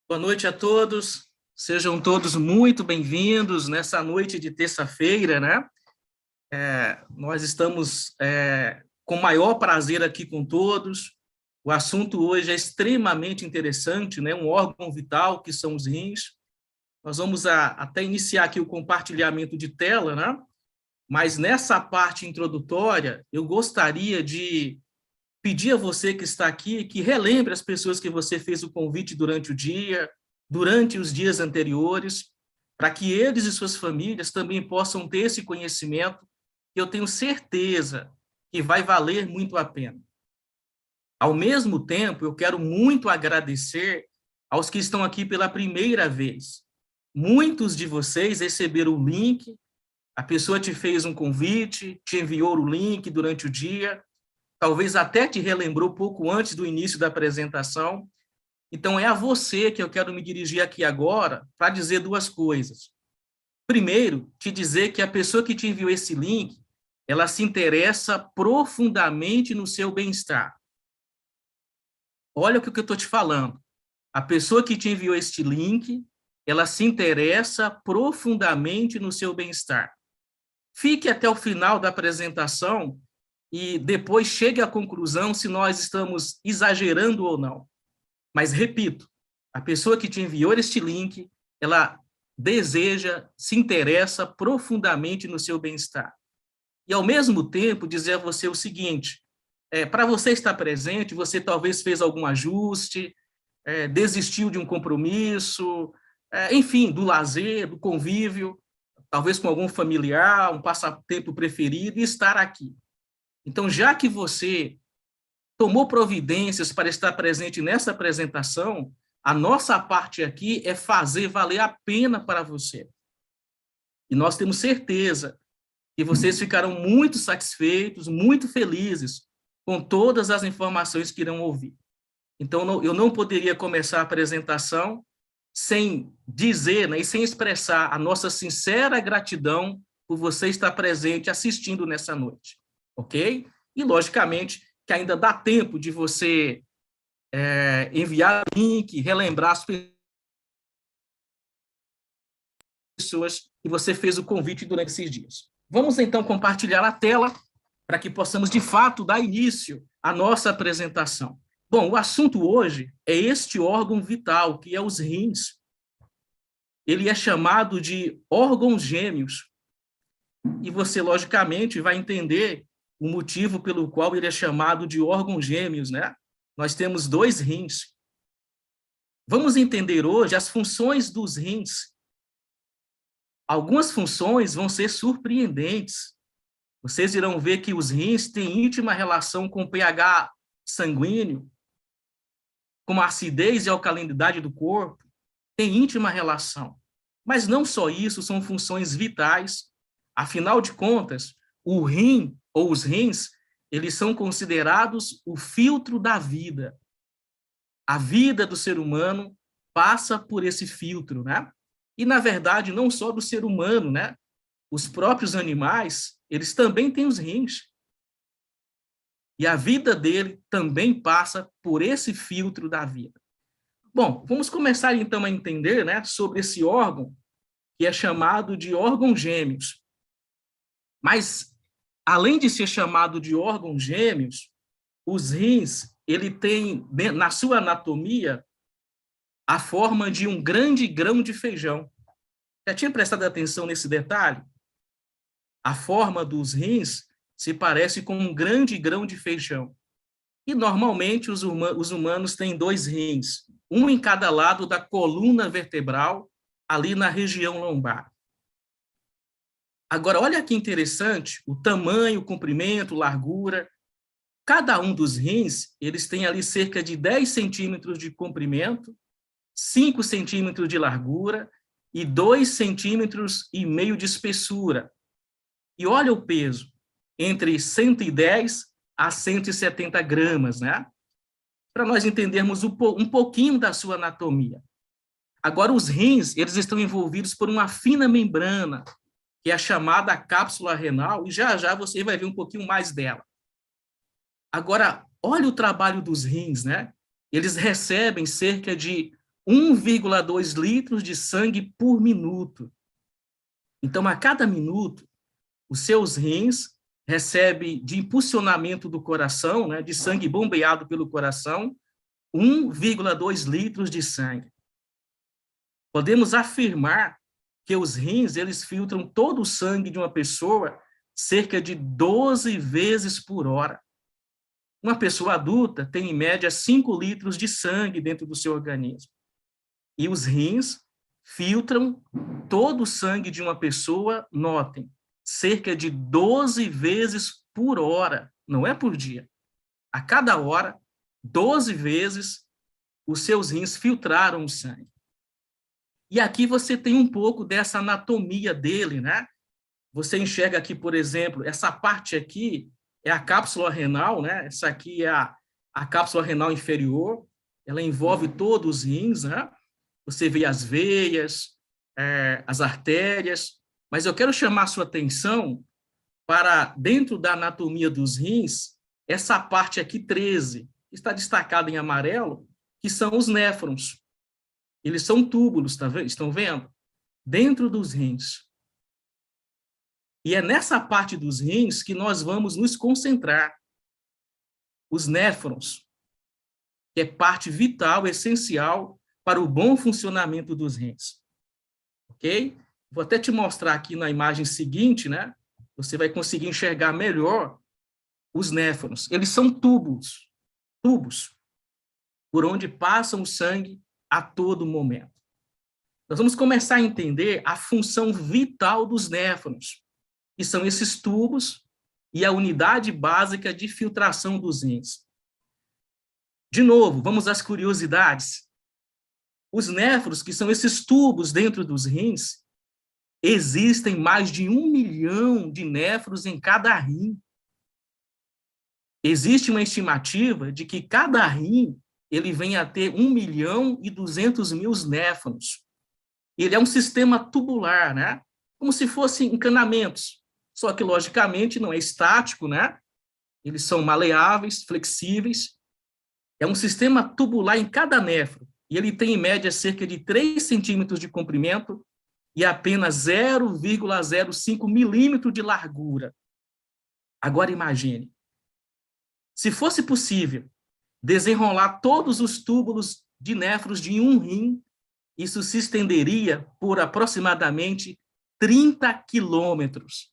Boa noite a todos, sejam todos muito bem-vindos nessa noite de terça-feira, né? Nós estamos com o maior prazer aqui com todos. O assunto hoje é extremamente interessante, né? Um órgão vital, que são os rins. Nós vamos até iniciar aqui o compartilhamento de tela, né? Mas nessa parte introdutória, eu gostaria de pedir a você que está aqui que relembre as pessoas que você fez o convite durante o dia, durante os dias anteriores, para que eles e suas famílias também possam ter esse conhecimento, que eu tenho certeza que vai valer muito a pena. Ao mesmo tempo, eu quero muito agradecer aos que estão aqui pela primeira vez. Muitos de vocês receberam o link, a pessoa te fez um convite, te enviou o link durante o dia, talvez até te relembrou pouco antes do início da apresentação. Então, é a você que eu quero me dirigir aqui agora para dizer duas coisas. Primeiro, te dizer que a pessoa que te enviou esse link, ela se interessa profundamente no seu bem-estar. Olha o que eu estou te falando. A pessoa que te enviou este link, ela se interessa profundamente no seu bem-estar. Fique até o final da apresentação e depois chegue à conclusão se nós estamos exagerando ou não. Mas, repito, a pessoa que te enviou este link, ela deseja, se interessa profundamente no seu bem-estar. E, ao mesmo tempo, dizer a você o seguinte, para você estar presente, você talvez fez algum ajuste, desistiu de um compromisso, enfim, do lazer, do convívio, talvez com algum familiar, um passatempo preferido, e estar aqui. Então, já que você tomou providências para estar presente nessa apresentação, a nossa parte aqui é fazer valer a pena para você. E nós temos certeza que vocês ficarão muito satisfeitos, muito felizes com todas as informações que irão ouvir. Então, eu não poderia começar a apresentação sem dizer, né, e sem expressar a nossa sincera gratidão por você estar presente assistindo nessa noite, ok? E, logicamente, que ainda dá tempo de você enviar o link, relembrar as pessoas que você fez o convite durante esses dias. Vamos, então, compartilhar a tela para que possamos, de fato, dar início à nossa apresentação. Bom, o assunto hoje é este órgão vital, que é os rins. Ele é chamado de órgãos gêmeos. E você, logicamente, vai entender o motivo pelo qual ele é chamado de órgãos gêmeos, né? Nós temos dois rins. Vamos entender hoje as funções dos rins. Algumas funções vão ser surpreendentes. Vocês irão ver que os rins têm íntima relação com o pH sanguíneo, com a acidez e alcalinidade do corpo, tem íntima relação. Mas não só isso, são funções vitais. Afinal de contas, o rim, ou os rins, eles são considerados o filtro da vida. A vida do ser humano passa por esse filtro, né? E, na verdade, não só do ser humano, né? Os próprios animais, eles também têm os rins. E a vida dele também passa por esse filtro da vida. Bom, vamos começar, então, a entender, né, sobre esse órgão, que é chamado de órgãos gêmeos. Mas, além de ser chamado de órgãos gêmeos, os rins, ele tem, na sua anatomia, a forma de um grande grão de feijão. Já tinha prestado atenção nesse detalhe? A forma dos rins se parece com um grande grão de feijão. E, normalmente, os humanos têm dois rins, um em cada lado da coluna vertebral, ali na região lombar. Agora, olha que interessante, o tamanho, o comprimento, largura. Cada um dos rins, eles têm ali cerca de 10 centímetros de comprimento, 5 centímetros de largura e 2,5 centímetros de espessura. E olha o peso, entre 110 a 170 gramas, né? Para nós entendermos um pouquinho da sua anatomia. Agora, os rins, eles estão envolvidos por uma fina membrana, que é a chamada cápsula renal, e já já você vai ver um pouquinho mais dela. Agora, olha o trabalho dos rins, né? Eles recebem cerca de 1,2 litros de sangue por minuto. Então, a cada minuto, os seus rins recebem de impulsionamento do coração, né, de sangue bombeado pelo coração, 1,2 litros de sangue. Podemos afirmar que os rins, eles filtram todo o sangue de uma pessoa cerca de 12 vezes por hora. Uma pessoa adulta tem, em média, 5 litros de sangue dentro do seu organismo. E os rins filtram todo o sangue de uma pessoa, notem, cerca de 12 vezes por hora, não é por dia. A cada hora, 12 vezes, os seus rins filtraram o sangue. E aqui você tem um pouco dessa anatomia dele, né? Você enxerga aqui, por exemplo, essa parte aqui é a cápsula renal, né? Essa aqui é a cápsula renal inferior, ela envolve todos os rins, né? Você vê as veias, as artérias, mas eu quero chamar a sua atenção para, dentro da anatomia dos rins, essa parte aqui 13, está destacada em amarelo, que são os néfrons. Eles são túbulos, estão vendo? Dentro dos rins. E é nessa parte dos rins que nós vamos nos concentrar. Os néfrons, que é parte vital, essencial para o bom funcionamento dos rins. Ok? Vou até te mostrar aqui na imagem seguinte, né? Você vai conseguir enxergar melhor os néfrons. Eles são tubos por onde passam o sangue a todo momento. Nós vamos começar a entender a função vital dos néfrons, que são esses tubos e a unidade básica de filtração dos rins. De novo, vamos às curiosidades. Os néfrons, que são esses tubos dentro dos rins, existem mais de 1 milhão de néfrons em cada rim. Existe uma estimativa de que cada rim ele vem a ter 1.200.000 néfrons. Ele é um sistema tubular, né? Como se fossem encanamentos, só que, logicamente, não é estático, né? Eles são maleáveis, flexíveis. É um sistema tubular em cada néfron, e ele tem, em média, cerca de 3 centímetros de comprimento e apenas 0,05 milímetro de largura. Agora, imagine, se fosse possível desenrolar todos os túbulos de néfrons de um rim, isso se estenderia por aproximadamente 30 quilômetros.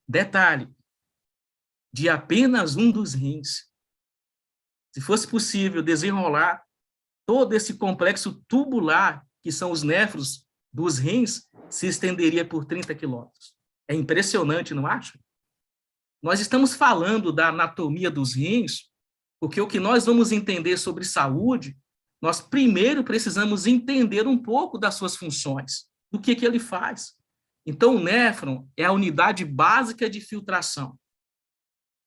Detalhe, de apenas um dos rins. Se fosse possível desenrolar todo esse complexo tubular, que são os néfrons dos rins, se estenderia por 30 quilômetros. É impressionante, não acha? Nós estamos falando da anatomia dos rins, porque o que nós vamos entender sobre saúde, nós primeiro precisamos entender um pouco das suas funções, do que ele faz. Então, o néfron é a unidade básica de filtração.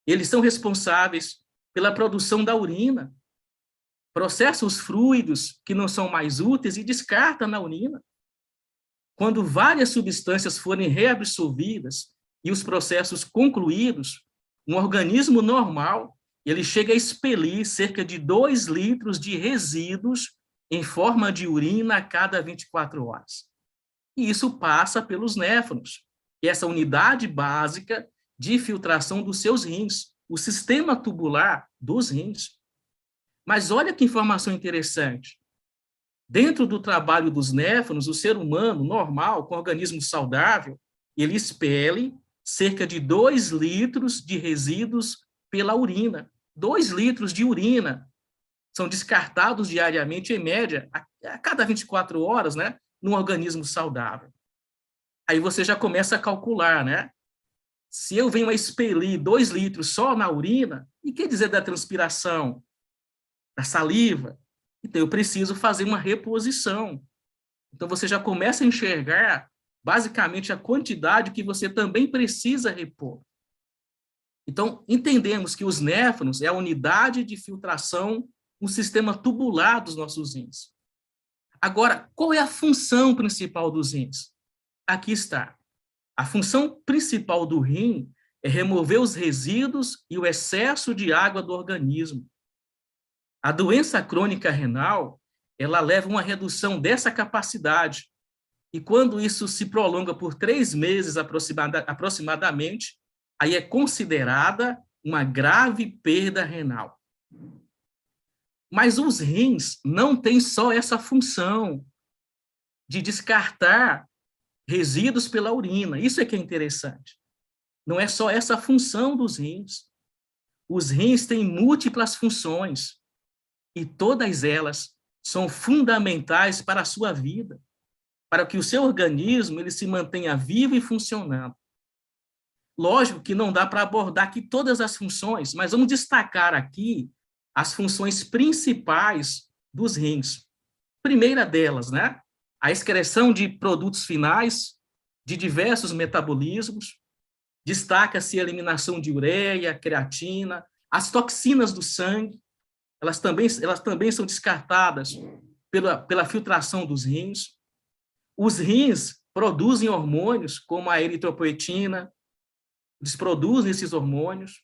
Eles são responsáveis pela produção da urina, processa os fluidos que não são mais úteis e descarta na urina. Quando várias substâncias forem reabsorvidas e os processos concluídos, um organismo normal ele chega a expelir cerca de 2 litros de resíduos em forma de urina a cada 24 horas. E isso passa pelos néfrons, que é essa unidade básica de filtração dos seus rins, o sistema tubular dos rins. Mas olha que informação interessante. Dentro do trabalho dos néfrons, o ser humano normal, com organismo saudável, ele expele cerca de 2 litros de resíduos pela urina. 2 litros de urina são descartados diariamente, em média, a cada 24 horas, né, num organismo saudável. Aí você já começa a calcular, né? Se eu venho a expelir 2 litros só na urina, e que dizer da transpiração, da saliva? Então, eu preciso fazer uma reposição. Então, você já começa a enxergar, basicamente, a quantidade que você também precisa repor. Então, entendemos que os néfrons é a unidade de filtração, um sistema tubular dos nossos rins. Agora, qual é a função principal dos rins? Aqui está. A função principal do rim é remover os resíduos e o excesso de água do organismo. A doença crônica renal ela leva a uma redução dessa capacidade. E quando isso se prolonga por 3 meses aproximadamente, aí é considerada uma grave perda renal. Mas os rins não têm só essa função de descartar resíduos pela urina. Isso é que é interessante. Não é só essa função dos rins. Os rins têm múltiplas funções e todas elas são fundamentais para a sua vida, para que o seu organismo ele se mantenha vivo e funcionando. Lógico que não dá para abordar aqui todas as funções, mas vamos destacar aqui as funções principais dos rins. Primeira delas, né? A excreção de produtos finais, de diversos metabolismos, destaca-se a eliminação de ureia, creatina, as toxinas do sangue, elas também são descartadas pela filtração dos rins. Os rins produzem hormônios, como a eritropoetina, eles produzem esses hormônios.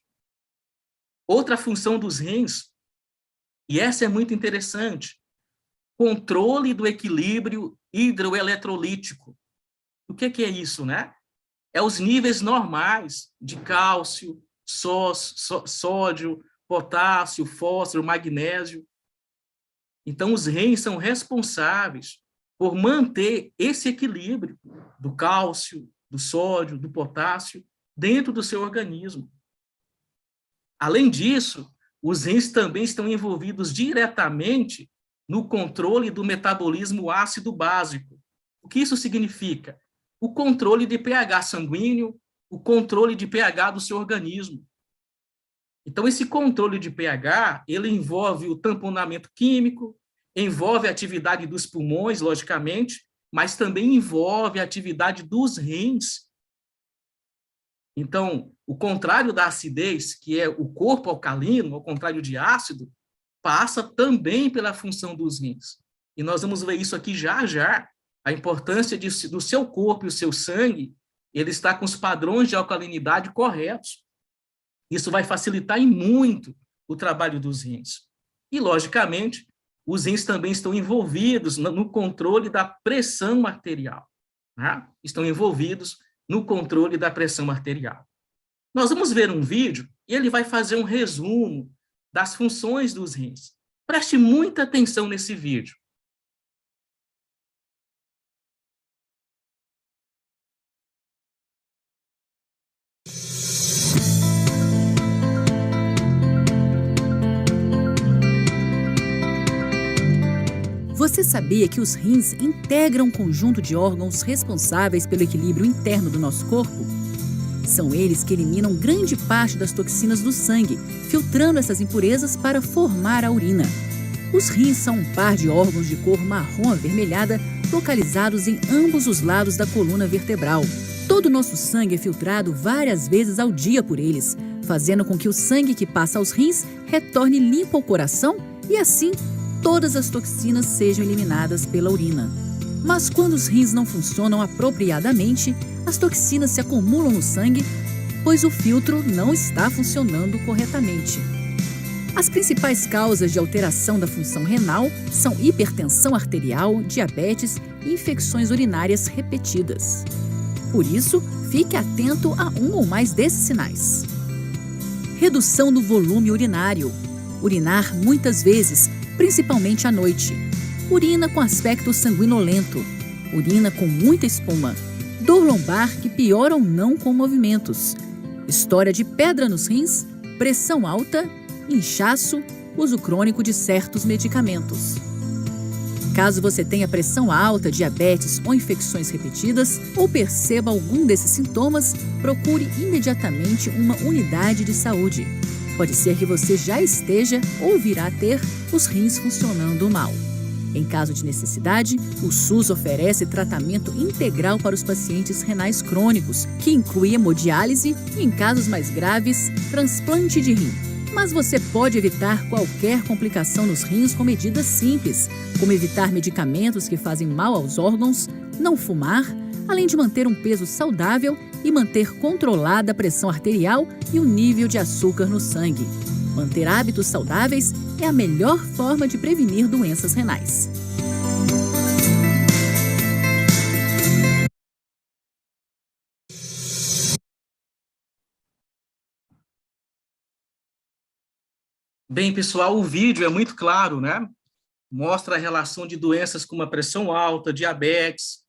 Outra função dos rins, e essa é muito interessante, controle do equilíbrio hidroeletrolítico. O que é isso, né? É os níveis normais de cálcio, sódio, potássio, fósforo, magnésio. Então, os rins são responsáveis por manter esse equilíbrio do cálcio, do sódio, do potássio dentro do seu organismo. Além disso, os rins também estão envolvidos diretamente no controle do metabolismo ácido básico. O que isso significa? O controle de pH sanguíneo, o controle de pH do seu organismo. Então, esse controle de pH, ele envolve o tamponamento químico, envolve a atividade dos pulmões, logicamente, mas também envolve a atividade dos rins. Então, o contrário da acidez, que é o corpo alcalino, ao contrário de ácido, passa também pela função dos rins. E nós vamos ver isso aqui já já, a importância do seu corpo e o seu sangue, ele está com os padrões de alcalinidade corretos. Isso vai facilitar e muito o trabalho dos rins. E, logicamente, os rins também estão envolvidos no controle da pressão arterial. Né? Estão envolvidos no controle da pressão arterial. Nós vamos ver um vídeo e ele vai fazer um resumo das funções dos rins. Preste muita atenção nesse vídeo. Você sabia que os rins integram um conjunto de órgãos responsáveis pelo equilíbrio interno do nosso corpo? São eles que eliminam grande parte das toxinas do sangue, filtrando essas impurezas para formar a urina. Os rins são um par de órgãos de cor marrom avermelhada, localizados em ambos os lados da coluna vertebral. Todo o nosso sangue é filtrado várias vezes ao dia por eles, fazendo com que o sangue que passa aos rins retorne limpo ao coração e, assim, todas as toxinas sejam eliminadas pela urina. Mas quando os rins não funcionam apropriadamente, as toxinas se acumulam no sangue, pois o filtro não está funcionando corretamente. As principais causas de alteração da função renal são hipertensão arterial, diabetes e infecções urinárias repetidas. Por isso, fique atento a um ou mais desses sinais. Redução do volume urinário. Urinar muitas vezes, principalmente à noite. Urina com aspecto sanguinolento. Urina com muita espuma. Dor lombar que piora ou não com movimentos. História de pedra nos rins, pressão alta, inchaço, uso crônico de certos medicamentos. Caso você tenha pressão alta, diabetes ou infecções repetidas, ou perceba algum desses sintomas, procure imediatamente uma unidade de saúde. Pode ser que você já esteja ou virá a ter os rins funcionando mal. Em caso de necessidade, o SUS oferece tratamento integral para os pacientes renais crônicos, que inclui hemodiálise e, em casos mais graves, transplante de rim. Mas você pode evitar qualquer complicação nos rins com medidas simples, como evitar medicamentos que fazem mal aos órgãos, não fumar, além de manter um peso saudável e manter controlada a pressão arterial e o nível de açúcar no sangue. Manter hábitos saudáveis é a melhor forma de prevenir doenças renais. Bem, pessoal, o vídeo é muito claro, né? Mostra a relação de doenças como a pressão alta, diabetes,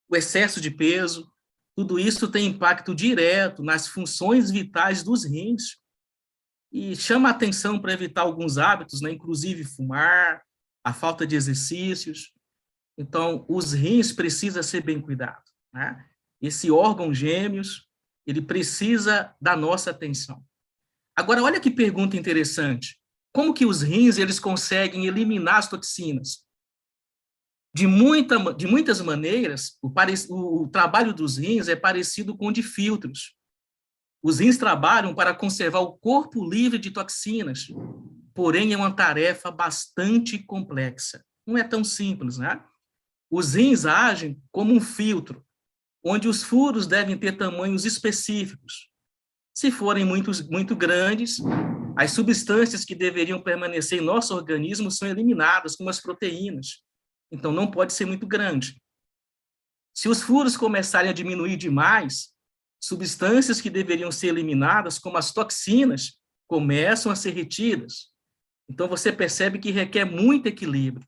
o excesso de peso. Tudo isso tem impacto direto nas funções vitais dos rins e chama a atenção para evitar alguns hábitos, né? Inclusive fumar, a falta de exercícios. Então, os rins precisam ser bem cuidados, né? Esse órgão gêmeos, ele precisa da nossa atenção. Agora, olha que pergunta interessante. Como que os rins eles conseguem eliminar as toxinas? De muitas maneiras, o trabalho dos rins é parecido com o de filtros. Os rins trabalham para conservar o corpo livre de toxinas, porém é uma tarefa bastante complexa. Não é tão simples, né? Os rins agem como um filtro, onde os furos devem ter tamanhos específicos. Se forem muito grandes, as substâncias que deveriam permanecer em nosso organismo são eliminadas, como as proteínas. Então, não pode ser muito grande. Se os furos começarem a diminuir demais, substâncias que deveriam ser eliminadas, como as toxinas, começam a ser retidas. Então, você percebe que requer muito equilíbrio.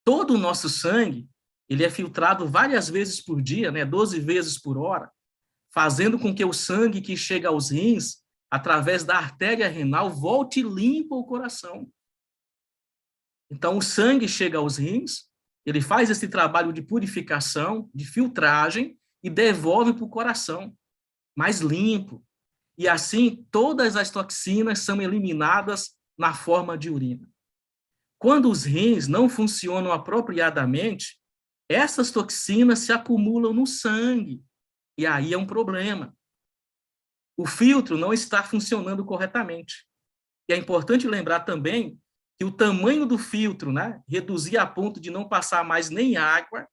Todo o nosso sangue, ele é filtrado várias vezes por dia, né, 12 vezes por hora, fazendo com que o sangue que chega aos rins, através da artéria renal, volte limpo ao coração. Então, o sangue chega aos rins, ele faz esse trabalho de purificação, de filtragem, e devolve para o coração, mais limpo. E assim, todas as toxinas são eliminadas na forma de urina. Quando os rins não funcionam apropriadamente, essas toxinas se acumulam no sangue, e aí é um problema. O filtro não está funcionando corretamente. E é importante lembrar também que o tamanho do filtro, né, reduzir a ponto de não passar mais nem água,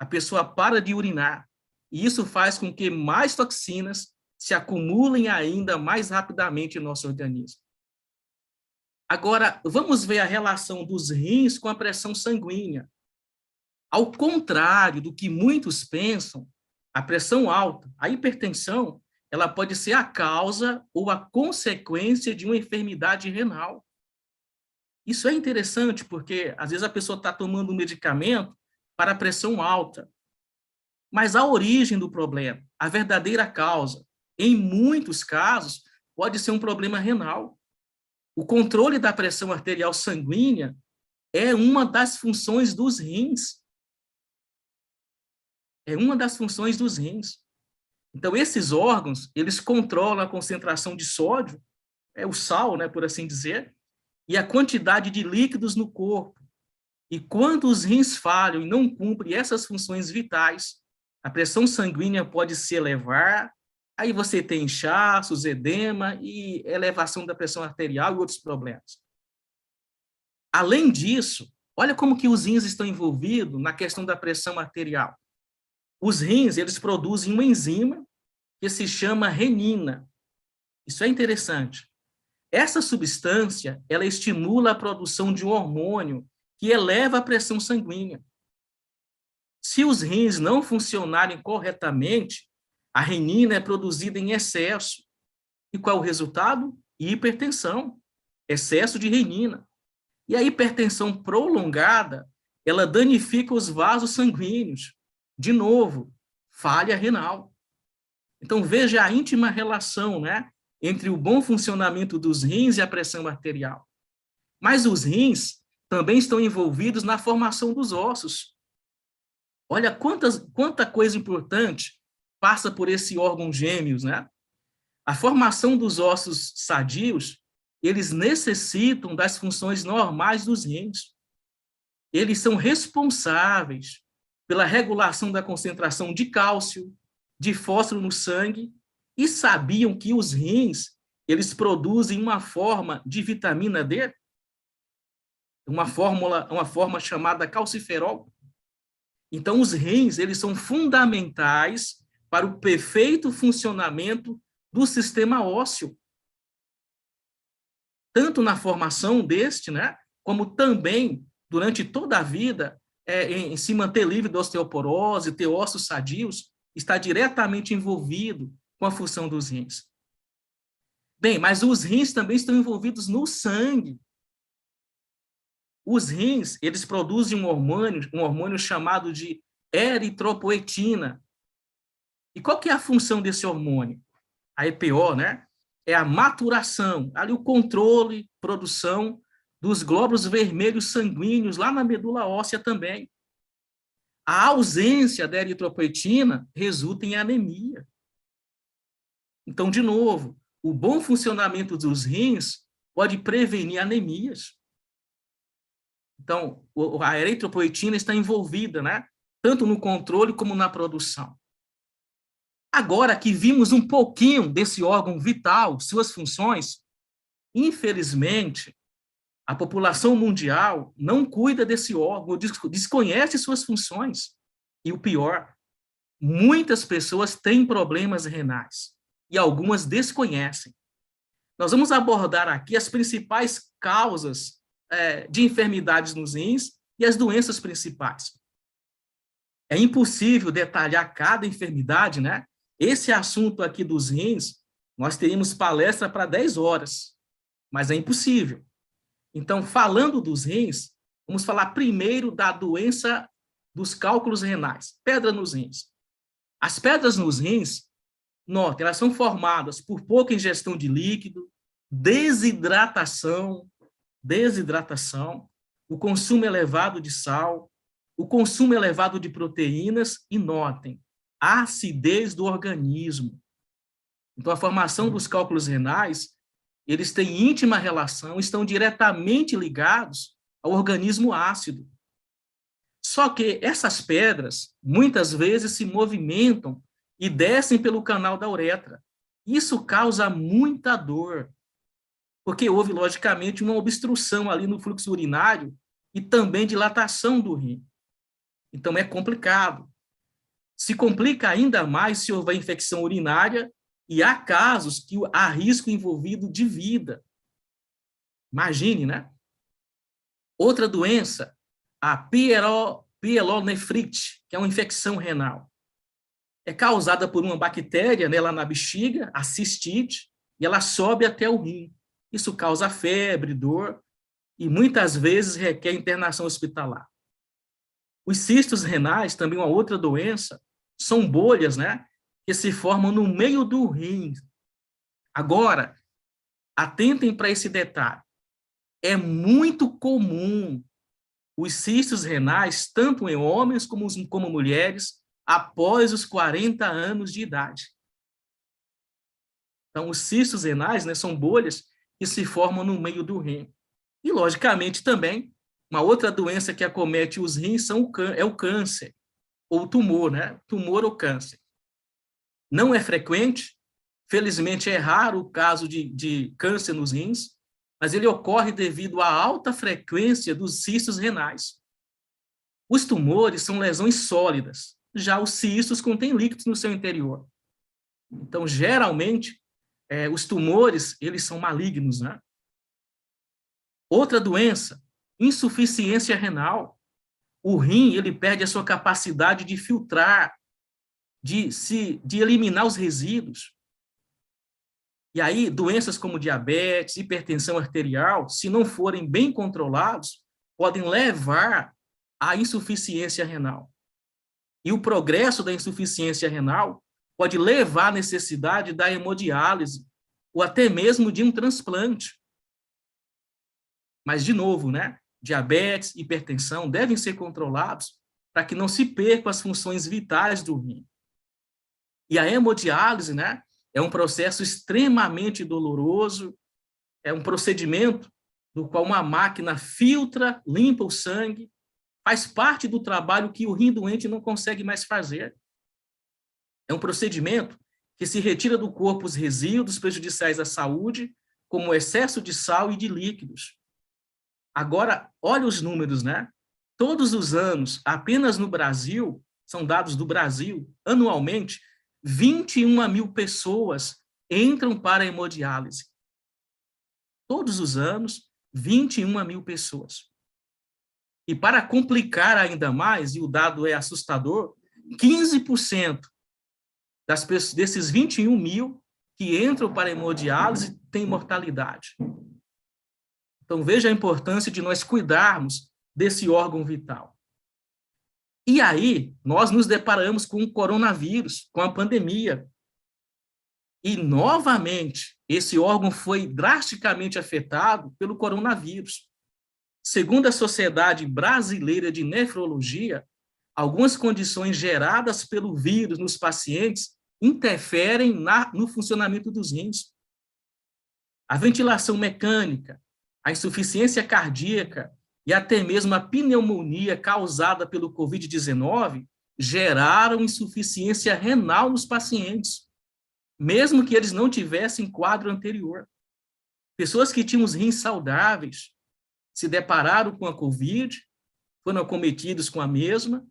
a pessoa para de urinar. E isso faz com que mais toxinas se acumulem ainda mais rapidamente no nosso organismo. Agora, vamos ver a relação dos rins com a pressão sanguínea. Ao contrário do que muitos pensam, a pressão alta, a hipertensão, ela pode ser a causa ou a consequência de uma enfermidade renal. Isso é interessante porque, às vezes, a pessoa está tomando um medicamento para a pressão alta, mas a origem do problema, a verdadeira causa, em muitos casos, pode ser um problema renal. O controle da pressão arterial sanguínea é uma das funções dos rins. É uma das funções dos rins. Então, esses órgãos, eles controlam a concentração de sódio, o sal, né, por assim dizer, e a quantidade de líquidos no corpo. E quando os rins falham e não cumprem essas funções vitais, a pressão sanguínea pode se elevar, aí você tem inchaços, edema e elevação da pressão arterial e outros problemas. Além disso, olha como que os rins estão envolvidos na questão da pressão arterial. Os rins, eles produzem uma enzima que se chama renina. Isso é interessante. Essa substância, ela estimula a produção de um hormônio que eleva a pressão sanguínea. Se os rins não funcionarem corretamente, a renina é produzida em excesso. E qual é o resultado? Hipertensão, excesso de renina. E a hipertensão prolongada, ela danifica os vasos sanguíneos. De novo, falha renal. Então, veja a íntima relação, né, entre o bom funcionamento dos rins e a pressão arterial. Mas os rins também estão envolvidos na formação dos ossos. Olha quanta coisa importante passa por esse órgão gêmeos, né? A formação dos ossos sadios, eles necessitam das funções normais dos rins. Eles são responsáveis pela regulação da concentração de cálcio, de fósforo no sangue, e sabiam que os rins, eles produzem uma forma de vitamina D, uma forma chamada calciferol. Então, os rins, eles são fundamentais para o perfeito funcionamento do sistema ósseo. Tanto na formação deste, né, como também durante toda a vida, em se manter livre da osteoporose, ter ossos sadios, está diretamente envolvido com a função dos rins. Bem, mas os rins também estão envolvidos no sangue. Os rins, eles produzem um hormônio chamado de eritropoetina. E qual que é a função desse hormônio? A EPO, né? É a maturação, ali o controle, produção dos glóbulos vermelhos sanguíneos lá na medula óssea também. A ausência da eritropoetina resulta em anemia. Então, de novo, o bom funcionamento dos rins pode prevenir anemias. Então, a eritropoetina está envolvida, né? Tanto no controle como na produção. Agora que vimos um pouquinho desse órgão vital, suas funções, infelizmente, a população mundial não cuida desse órgão, desconhece suas funções. E o pior, muitas pessoas têm problemas renais e algumas desconhecem. Nós vamos abordar aqui as principais causas de enfermidades nos rins e as doenças principais. É impossível detalhar cada enfermidade, né? Esse assunto aqui dos rins, nós teríamos palestra para 10 horas, mas é impossível. Então, falando dos rins, vamos falar primeiro da doença dos cálculos renais, pedra nos rins. As pedras nos rins, notem, elas são formadas por pouca ingestão de líquido, desidratação, o consumo elevado de sal, o consumo elevado de proteínas e, notem, a acidez do organismo. Então, a formação dos cálculos renais, eles têm íntima relação, estão diretamente ligados ao organismo ácido. Só que essas pedras, muitas vezes, se movimentam e descem pelo canal da uretra. Isso causa muita dor, porque houve, logicamente, uma obstrução ali no fluxo urinário e também dilatação do rim. Então, é complicado. Se complica ainda mais se houver infecção urinária e há casos que há risco envolvido de vida. Imagine, né? Outra doença, a pielonefrite, que é uma infecção renal. É causada por uma bactéria, né, lá na bexiga, a cistite, e ela sobe até o rim. Isso causa febre, dor, e muitas vezes requer internação hospitalar. Os cistos renais, também uma outra doença, são bolhas, né, que se formam no meio do rim. Agora, atentem para esse detalhe. É muito comum os cistos renais, tanto em homens como mulheres, após os 40 anos de idade. Então, os cistos renais, né, são bolhas que se formam no meio do rim. E, logicamente, também, uma outra doença que acomete os rins é o câncer, ou tumor, né? Tumor ou câncer. Não é frequente, felizmente é raro o caso de câncer nos rins, mas ele ocorre devido à alta frequência dos cistos renais. Os tumores são lesões sólidas, já os cistos contêm líquidos no seu interior. Então, geralmente, os tumores, eles são malignos, né? Outra doença, insuficiência renal. O rim, ele perde a sua capacidade de filtrar, de eliminar os resíduos. E aí, doenças como diabetes, hipertensão arterial, se não forem bem controlados, podem levar à insuficiência renal. E o progresso da insuficiência renal pode levar à necessidade da hemodiálise, ou até mesmo de um transplante. Mas, de novo, né? Diabetes, hipertensão devem ser controlados para que não se percam as funções vitais do rim. E a hemodiálise, né? É um processo extremamente doloroso, é um procedimento no qual uma máquina filtra, limpa o sangue, faz parte do trabalho que o rim doente não consegue mais fazer. É um procedimento que se retira do corpo os resíduos prejudiciais à saúde, como o excesso de sal e de líquidos. Agora, olha os números, né? Todos os anos, apenas no Brasil, são dados do Brasil, anualmente, 21 mil pessoas entram para a hemodiálise. Todos os anos, 21 mil pessoas. E para complicar ainda mais, e o dado é assustador, 15% desses 21 mil que entram para a hemodiálise têm mortalidade. Então, veja a importância de nós cuidarmos desse órgão vital. E aí, nós nos deparamos com o coronavírus, com a pandemia. E, novamente, esse órgão foi drasticamente afetado pelo coronavírus. Segundo a Sociedade Brasileira de Nefrologia, algumas condições geradas pelo vírus nos pacientes interferem no funcionamento dos rins. A ventilação mecânica, a insuficiência cardíaca e até mesmo a pneumonia causada pelo Covid-19 geraram insuficiência renal nos pacientes, mesmo que eles não tivessem quadro anterior. Pessoas que tinham os rins saudáveis se depararam com a Covid, foram acometidos com a mesma,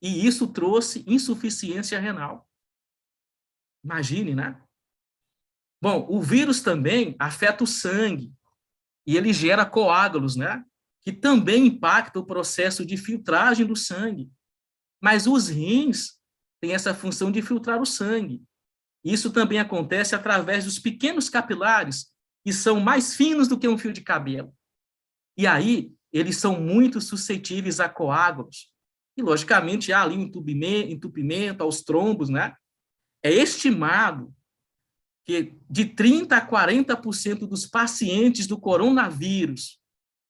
e isso trouxe insuficiência renal. Imagine, né? Bom, o vírus também afeta o sangue, e ele gera coágulos, né? Que também impactam o processo de filtragem do sangue. Mas os rins têm essa função de filtrar o sangue. Isso também acontece através dos pequenos capilares, que são mais finos do que um fio de cabelo. E aí, eles são muito suscetíveis a coágulos. E, logicamente, há ali um entupimento aos trombos, né? É estimado que de 30% a 40% dos pacientes do coronavírus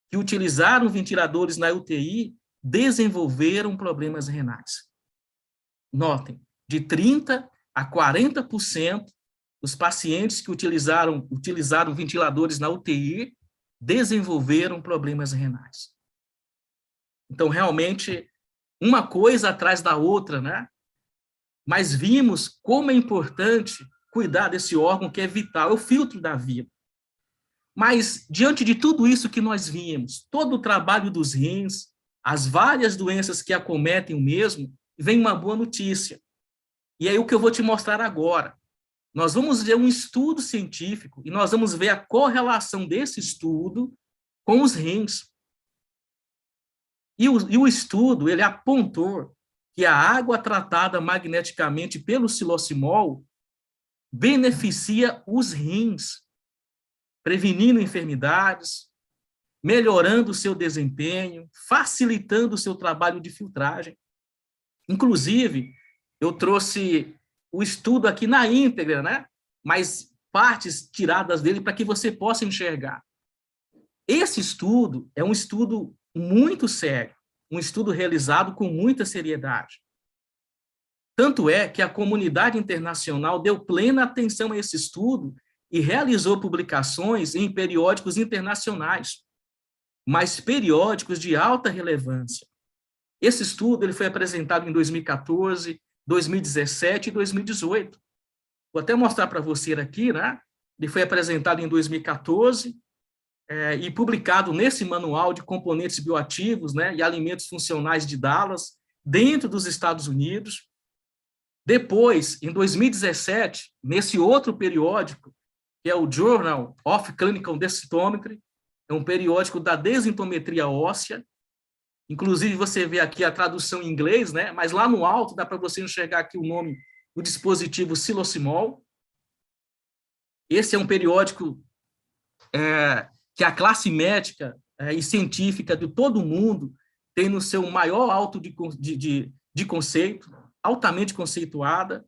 que utilizaram ventiladores na UTI desenvolveram problemas renais. Notem, de 30% a 40% dos pacientes que utilizaram ventiladores na UTI desenvolveram problemas renais. Então, realmente, uma coisa atrás da outra, né? Mas vimos como é importante cuidar desse órgão que é vital, é o filtro da vida. Mas, diante de tudo isso que nós vimos, todo o trabalho dos rins, as várias doenças que acometem o mesmo, vem uma boa notícia. E é o que eu vou te mostrar agora. Nós vamos ver um estudo científico e nós vamos ver a correlação desse estudo com os rins. E o estudo, ele apontou que a água tratada magneticamente pelo xilocimol beneficia os rins, prevenindo enfermidades, melhorando o seu desempenho, facilitando o seu trabalho de filtragem. Inclusive, eu trouxe o estudo aqui na íntegra, né? Mas partes tiradas dele para que você possa enxergar. Esse estudo é um estudo muito sério, um estudo realizado com muita seriedade. Tanto é que a comunidade internacional deu plena atenção a esse estudo e realizou publicações em periódicos internacionais, mas periódicos de alta relevância. Esse estudo ele foi apresentado em 2014, 2017 e 2018. Vou até mostrar para você aqui, né? Ele foi apresentado em 2014 e publicado nesse manual de componentes bioativos, né, e alimentos funcionais de Dallas, dentro dos Estados Unidos. Depois, em 2017, nesse outro periódico, que é o Journal of Clinical Densitometry, é um periódico da densitometria óssea. Inclusive, você vê aqui a tradução em inglês, né? Mas lá no alto dá para você enxergar aqui o nome do dispositivo xilocimol. Esse é um periódico que a classe médica e científica de todo o mundo tem no seu maior alto de conceito, altamente conceituada.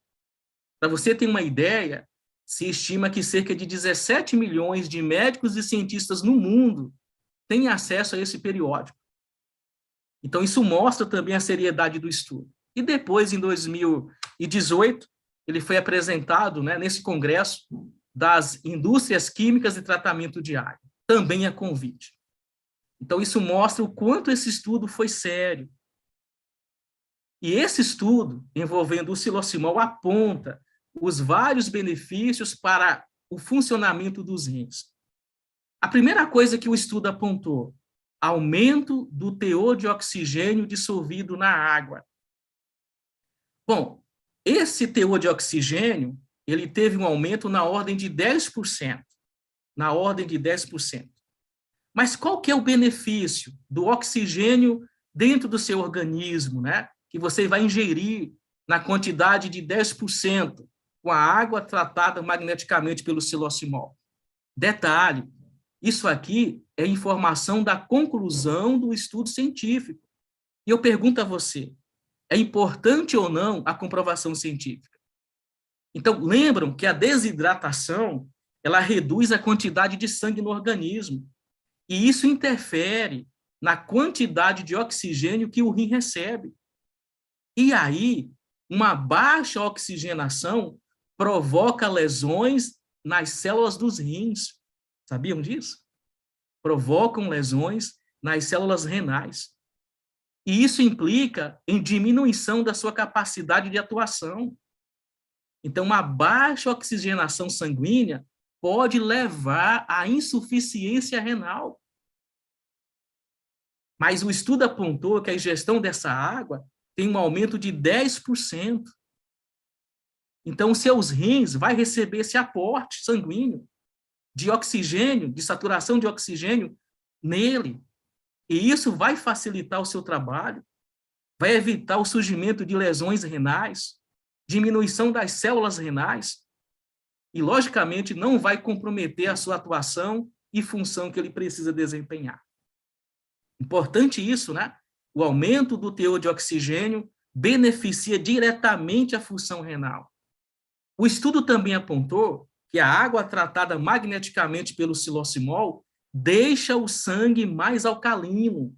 Para você ter uma ideia, se estima que cerca de 17 milhões de médicos e cientistas no mundo têm acesso a esse periódico. Então, isso mostra também a seriedade do estudo. E depois, em 2018, ele foi apresentado, né, nesse congresso das indústrias químicas de tratamento de água, também a convite. Então, isso mostra o quanto esse estudo foi sério. E esse estudo, envolvendo o xilocimol, aponta os vários benefícios para o funcionamento dos rins. A primeira coisa que o estudo apontou, aumento do teor de oxigênio dissolvido na água. Bom, esse teor de oxigênio, ele teve um aumento na ordem de 10%. Na ordem de 10%. Mas qual que é o benefício do oxigênio dentro do seu organismo, né? Que você vai ingerir na quantidade de 10%? com a água tratada magneticamente pelo siloximol. Detalhe, isso aqui é informação da conclusão do estudo científico. E eu pergunto a você, é importante ou não a comprovação científica? Então, lembram que a desidratação, ela reduz a quantidade de sangue no organismo, e isso interfere na quantidade de oxigênio que o rim recebe. E aí, uma baixa oxigenação provoca lesões nas células dos rins. Sabiam disso? Provocam lesões nas células renais. E isso implica em diminuição da sua capacidade de atuação. Então, uma baixa oxigenação sanguínea pode levar à insuficiência renal. Mas o estudo apontou que a ingestão dessa água tem um aumento de 10%. Então, seus rins vai receber esse aporte sanguíneo de oxigênio, de saturação de oxigênio nele. E isso vai facilitar o seu trabalho, vai evitar o surgimento de lesões renais, diminuição das células renais, e, logicamente, não vai comprometer a sua atuação e função que ele precisa desempenhar. Importante isso, né? O aumento do teor de oxigênio beneficia diretamente a função renal. O estudo também apontou que a água tratada magneticamente pelo siloximol deixa o sangue mais alcalino.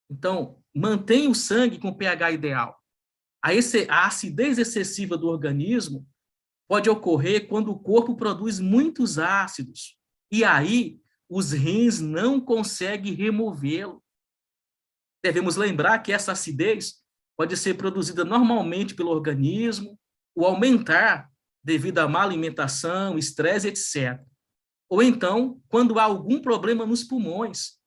Então, mantém o sangue com pH ideal. A acidez excessiva do organismo pode ocorrer quando o corpo produz muitos ácidos, e aí os rins não conseguem removê-lo. Devemos lembrar que essa acidez pode ser produzida normalmente pelo organismo, ou aumentar devido à má alimentação, estresse, etc. Ou então, quando há algum problema nos pulmões,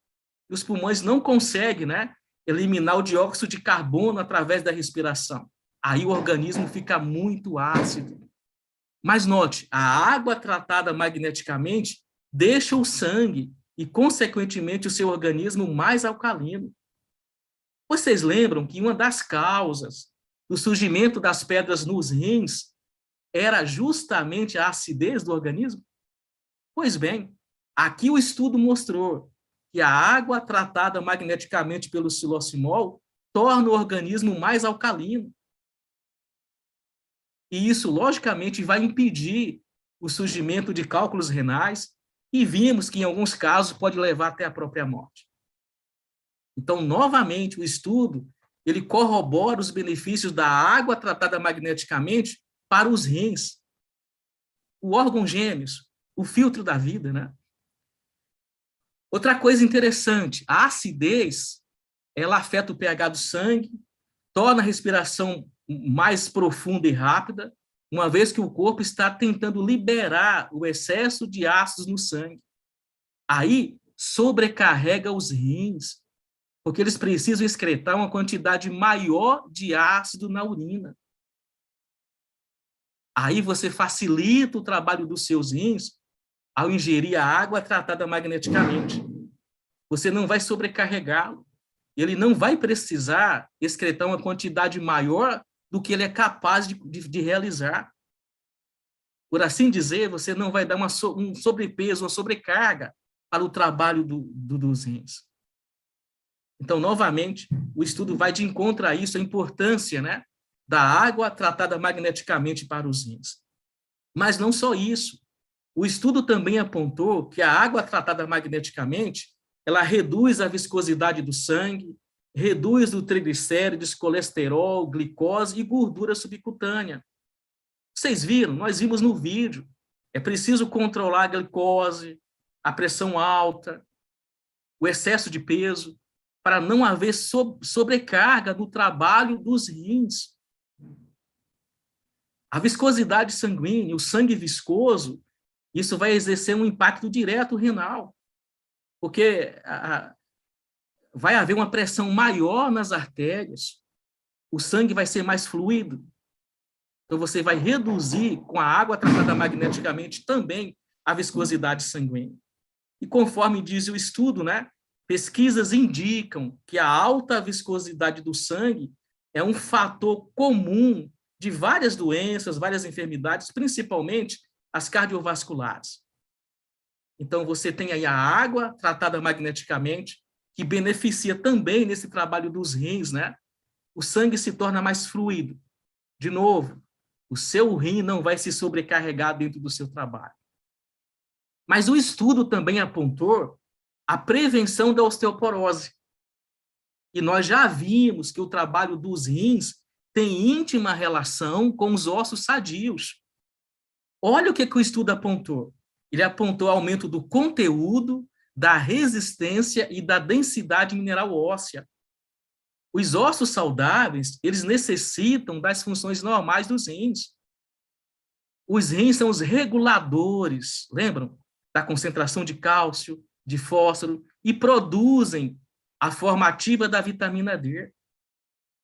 e os pulmões não conseguem, né, eliminar o dióxido de carbono através da respiração. Aí o organismo fica muito ácido. Mas note, a água tratada magneticamente deixa o sangue e, consequentemente, o seu organismo mais alcalino. Vocês lembram que uma das causas do surgimento das pedras nos rins era justamente a acidez do organismo? Pois bem, aqui o estudo mostrou que a água tratada magneticamente pelo siloximol torna o organismo mais alcalino. E isso, logicamente, vai impedir o surgimento de cálculos renais, e vimos que, em alguns casos, pode levar até a própria morte. Então, novamente, o estudo ele corrobora os benefícios da água tratada magneticamente para os rins, o órgão gêmeos, o filtro da vida, né? Outra coisa interessante, a acidez, ela afeta o pH do sangue, torna a respiração mais profunda e rápida, uma vez que o corpo está tentando liberar o excesso de ácidos no sangue. Aí, sobrecarrega os rins, porque eles precisam excretar uma quantidade maior de ácido na urina. Aí você facilita o trabalho dos seus rins ao ingerir a água tratada magneticamente. Você não vai sobrecarregá-lo. Ele não vai precisar excretar uma quantidade maior do que ele é capaz de realizar. Por assim dizer, você não vai dar um sobrepeso, uma sobrecarga para o trabalho dos rins. Então, novamente, o estudo vai de encontro a isso, a importância, né, da água tratada magneticamente para os rins. Mas não só isso. O estudo também apontou que a água tratada magneticamente, ela reduz a viscosidade do sangue, reduz o triglicérides, colesterol, glicose e gordura subcutânea. Vocês viram? Nós vimos no vídeo. É preciso controlar a glicose, a pressão alta, o excesso de peso, para não haver sobrecarga no trabalho dos rins. A viscosidade sanguínea, o sangue viscoso, isso vai exercer um impacto direto renal, porque vai haver uma pressão maior nas artérias, o sangue vai ser mais fluido, então você vai reduzir com a água tratada magneticamente também a viscosidade sanguínea. E conforme diz o estudo, né, pesquisas indicam que a alta viscosidade do sangue é um fator comum de várias doenças, várias enfermidades, principalmente as cardiovasculares. Então, você tem aí a água tratada magneticamente, que beneficia também nesse trabalho dos rins, né? O sangue se torna mais fluido. De novo, o seu rim não vai se sobrecarregar dentro do seu trabalho. Mas o estudo também apontou a prevenção da osteoporose. E nós já vimos que o trabalho dos rins tem íntima relação com os ossos sadios. Olha o que o estudo apontou. Ele apontou aumento do conteúdo, da resistência e da densidade mineral óssea. Os ossos saudáveis, eles necessitam das funções normais dos rins. Os rins são os reguladores, lembram? Da concentração de cálcio, de fósforo, e produzem a formativa da vitamina D.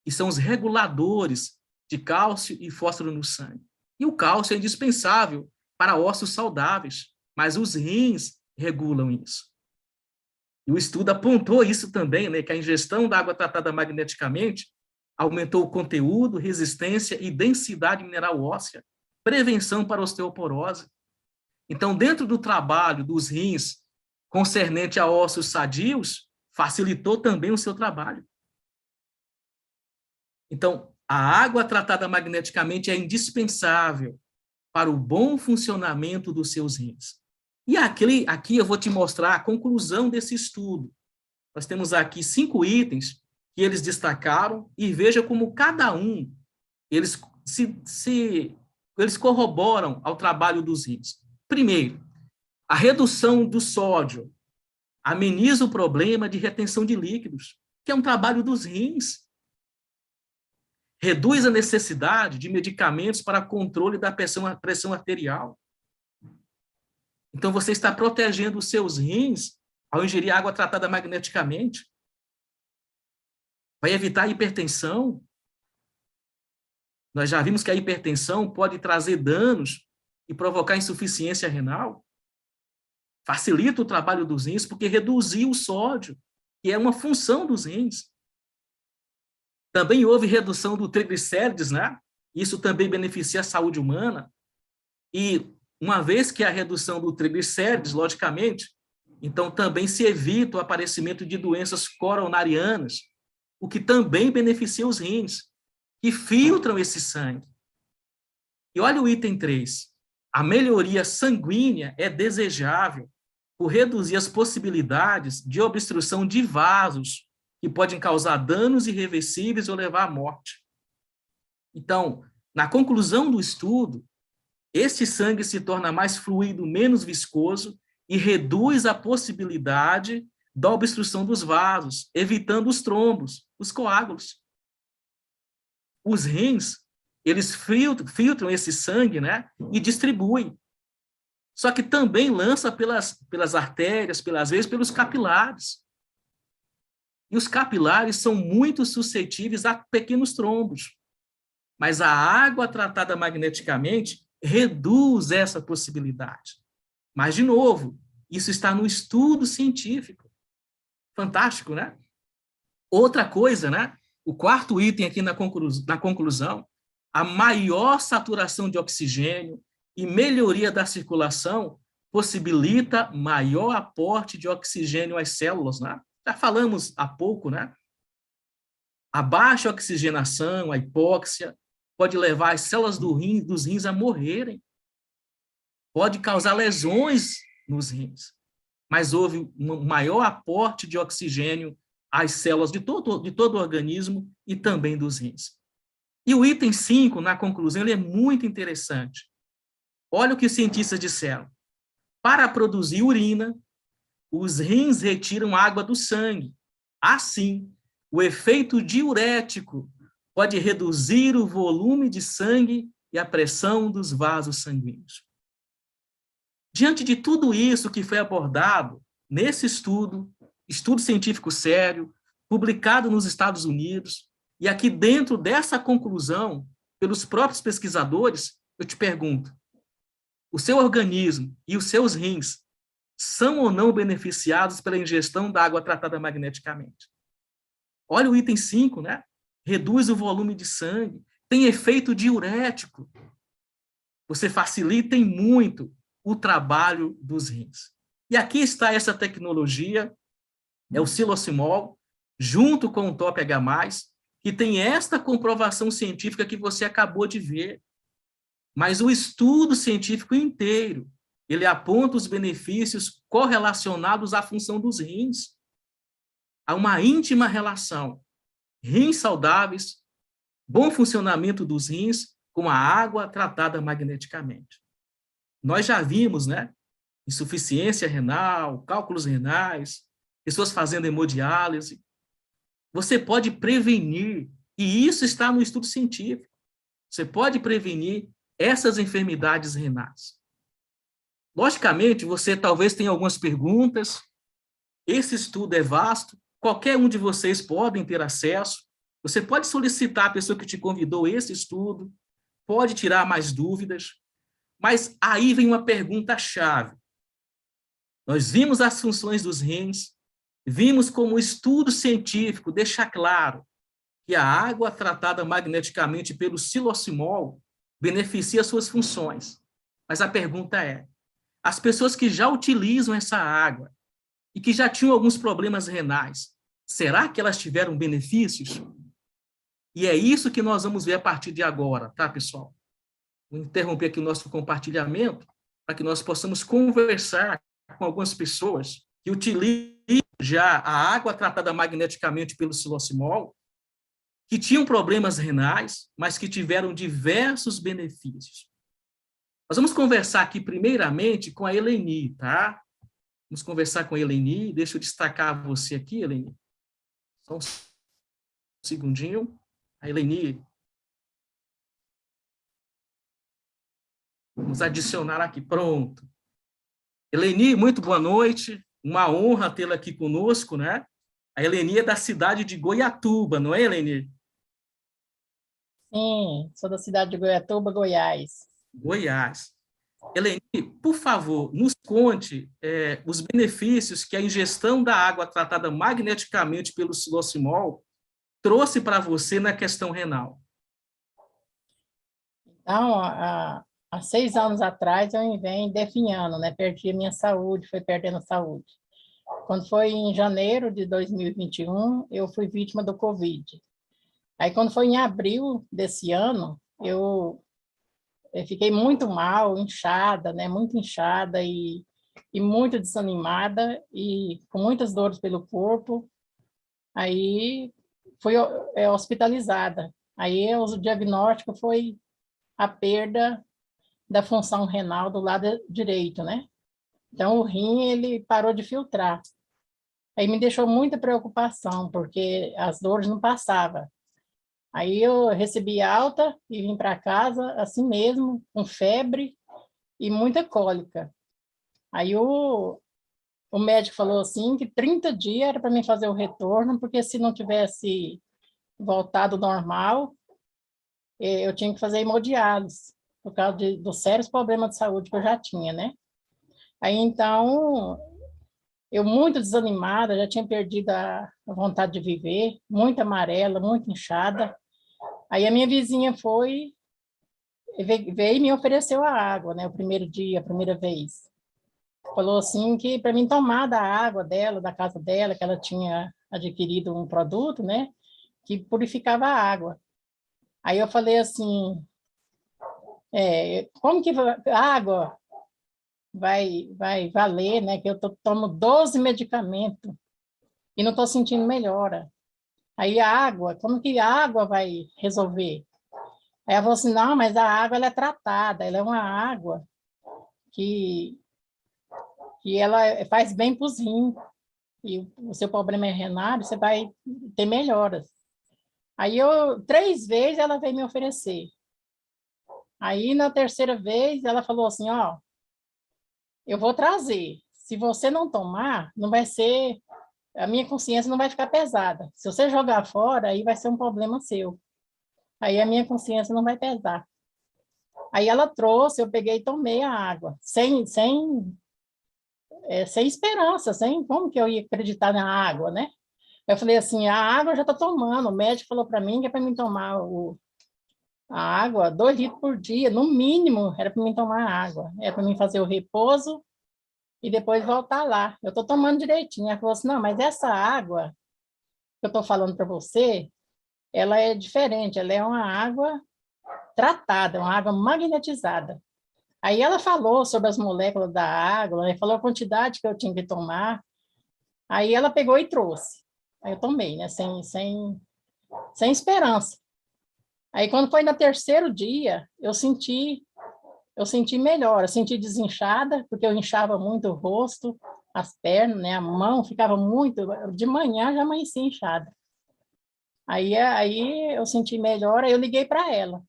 E são os reguladores de cálcio e fósforo no sangue. E o cálcio é indispensável para ossos saudáveis, mas os rins regulam isso. E o estudo apontou isso também, né, que a ingestão da água tratada magneticamente aumentou o conteúdo, resistência e densidade mineral óssea, prevenção para osteoporose. Então, dentro do trabalho dos rins concernente a ossos sadios, facilitou também o seu trabalho. Então, a água tratada magneticamente é indispensável para o bom funcionamento dos seus rins. E aqui eu vou te mostrar a conclusão desse estudo. Nós temos aqui 5 itens que eles destacaram e veja como cada um, eles corroboram ao trabalho dos rins. Primeiro, a redução do sódio ameniza o problema de retenção de líquidos, que é um trabalho dos rins. Reduz a necessidade de medicamentos para controle da pressão arterial. Então, você está protegendo os seus rins ao ingerir água tratada magneticamente. Vai evitar a hipertensão. Nós já vimos que a hipertensão pode trazer danos e provocar insuficiência renal. Facilita o trabalho dos rins porque reduziu o sódio, que é uma função dos rins. Também houve redução do triglicérides, né? Isso também beneficia a saúde humana. E uma vez que a redução do triglicérides, logicamente, então também se evita o aparecimento de doenças coronarianas, o que também beneficia os rins, que filtram esse sangue. E olha o item 3. A melhoria sanguínea é desejável por reduzir as possibilidades de obstrução de vasos que podem causar danos irreversíveis ou levar à morte. Então, na conclusão do estudo, este sangue se torna mais fluido, menos viscoso e reduz a possibilidade da obstrução dos vasos, evitando os trombos, os coágulos. Os rins, eles filtram esse sangue, né, e distribuem. Só que também lança pelas artérias, pelas veias, pelos capilares. E os capilares são muito suscetíveis a pequenos trombos. Mas a água tratada magneticamente reduz essa possibilidade. Mas, de novo, isso está no estudo científico. Fantástico, né? Outra coisa, né? O quarto item aqui na conclusão, a maior saturação de oxigênio e melhoria da circulação possibilita maior aporte de oxigênio às células, né? Já falamos há pouco, né? A baixa oxigenação, a hipóxia, pode levar as células dos rins a morrerem. Pode causar lesões nos rins. Mas houve um maior aporte de oxigênio às células de todo o organismo e também dos rins. E o item 5, na conclusão, ele é muito interessante. Olha o que os cientistas disseram. Para produzir urina, os rins retiram água do sangue. Assim, o efeito diurético pode reduzir o volume de sangue e a pressão dos vasos sanguíneos. Diante de tudo isso que foi abordado nesse estudo científico sério, publicado nos Estados Unidos, e aqui dentro dessa conclusão, pelos próprios pesquisadores, eu te pergunto, o seu organismo e os seus rins são ou não beneficiados pela ingestão da água tratada magneticamente? Olha o item 5, né? Reduz o volume de sangue, tem efeito diurético. Você facilita em muito o trabalho dos rins. E aqui está essa tecnologia, é o Silosimol, junto com o Top H+, que tem esta comprovação científica que você acabou de ver. Mas o estudo científico inteiro, ele aponta os benefícios correlacionados à função dos rins. Há uma íntima relação. Rins saudáveis, bom funcionamento dos rins com a água tratada magneticamente. Nós já vimos, né? Insuficiência renal, cálculos renais, pessoas fazendo hemodiálise. Você pode prevenir, e isso está no estudo científico, você pode prevenir essas enfermidades renais. Logicamente, você talvez tenha algumas perguntas, esse estudo é vasto, qualquer um de vocês podem ter acesso, você pode solicitar a pessoa que te convidou esse estudo, pode tirar mais dúvidas, mas aí vem uma pergunta-chave. Nós vimos as funções dos rins, vimos como o estudo científico deixa claro que a água tratada magneticamente pelo Silosimol beneficia suas funções. Mas a pergunta é, as pessoas que já utilizam essa água e que já tinham alguns problemas renais, será que elas tiveram benefícios? E é isso que nós vamos ver a partir de agora, tá, pessoal? Vou interromper aqui o nosso compartilhamento para que nós possamos conversar com algumas pessoas que utilizam já a água tratada magneticamente pelo Silosimol, que tinham problemas renais, mas que tiveram diversos benefícios. Nós vamos conversar aqui primeiramente com a Eleni, tá? Vamos conversar com a Eleni, deixa eu destacar você aqui, Eleni. Só um segundinho. A Eleni. Vamos adicionar aqui, pronto. Eleni, muito boa noite, uma honra tê-la aqui conosco, né? A Eleni é da cidade de Goiatuba, não é, Eleni? Sim, sou da cidade de Goiatuba, Goiás. Goiás. Eleni, por favor, nos conte os benefícios que a ingestão da água tratada magneticamente pelo Silosimol trouxe para você na questão renal. Então, há 6 anos atrás, eu venho definhando, né? Perdi a minha saúde, fui perdendo a saúde. Quando foi em janeiro de 2021, eu fui vítima do Covid. Aí, quando foi em abril desse ano, eu fiquei muito mal, inchada, né? Muito inchada e muito desanimada e com muitas dores pelo corpo. Aí, fui hospitalizada. Aí, o diagnóstico foi a perda da função renal do lado direito, né? Então, o rim, ele parou de filtrar. Aí me deixou muita preocupação, porque as dores não passavam. Aí eu recebi alta e vim para casa assim mesmo, com febre e muita cólica. Aí o médico falou assim que 30 dias era para mim fazer o retorno, porque se não tivesse voltado ao normal, eu tinha que fazer hemodiálise, por causa dos sérios problemas de saúde que eu já tinha, né? Aí, então, eu muito desanimada, já tinha perdido a vontade de viver, muito amarela, muito inchada. Aí a minha vizinha veio e me ofereceu a água, né? O primeiro dia, a primeira vez. Falou assim que para mim tomar da água dela, da casa dela, que ela tinha adquirido um produto, né? Que purificava a água. Aí eu falei assim, como que a água vai valer, né? Que eu tomo 12 medicamentos e não estou sentindo melhora. Aí a água, como que a água vai resolver? Aí ela falou assim, não, mas a água ela é tratada, ela é uma água que ela faz bem para os rins. E o seu problema é renal, você vai ter melhoras. Aí 3 vezes ela veio me oferecer. Aí na terceira vez ela falou assim, ó, eu vou trazer. Se você não tomar, não vai ser, a minha consciência não vai ficar pesada. Se você jogar fora, aí vai ser um problema seu. Aí a minha consciência não vai pesar. Aí ela trouxe, eu peguei e tomei a água, sem esperança, como que eu ia acreditar na água, né? Eu falei assim, a água eu já estou tomando, o médico falou para mim que é para mim tomar A água, 2 litros por dia, no mínimo, era para mim tomar água. Era para mim fazer o repouso e depois voltar lá. Eu estou tomando direitinho. Ela falou assim, não, mas essa água que eu estou falando para você, ela é diferente, ela é uma água tratada, uma água magnetizada. Aí ela falou sobre as moléculas da água, né? Falou a quantidade que eu tinha que tomar. Aí ela pegou e trouxe. Aí eu tomei, né? Sem esperança. Aí quando foi no terceiro dia, eu senti melhor, eu senti desinchada, porque eu inchava muito o rosto, as pernas, né? A mão ficava muito, de manhã já amanhecia inchada. Aí eu senti melhor, aí eu liguei para ela.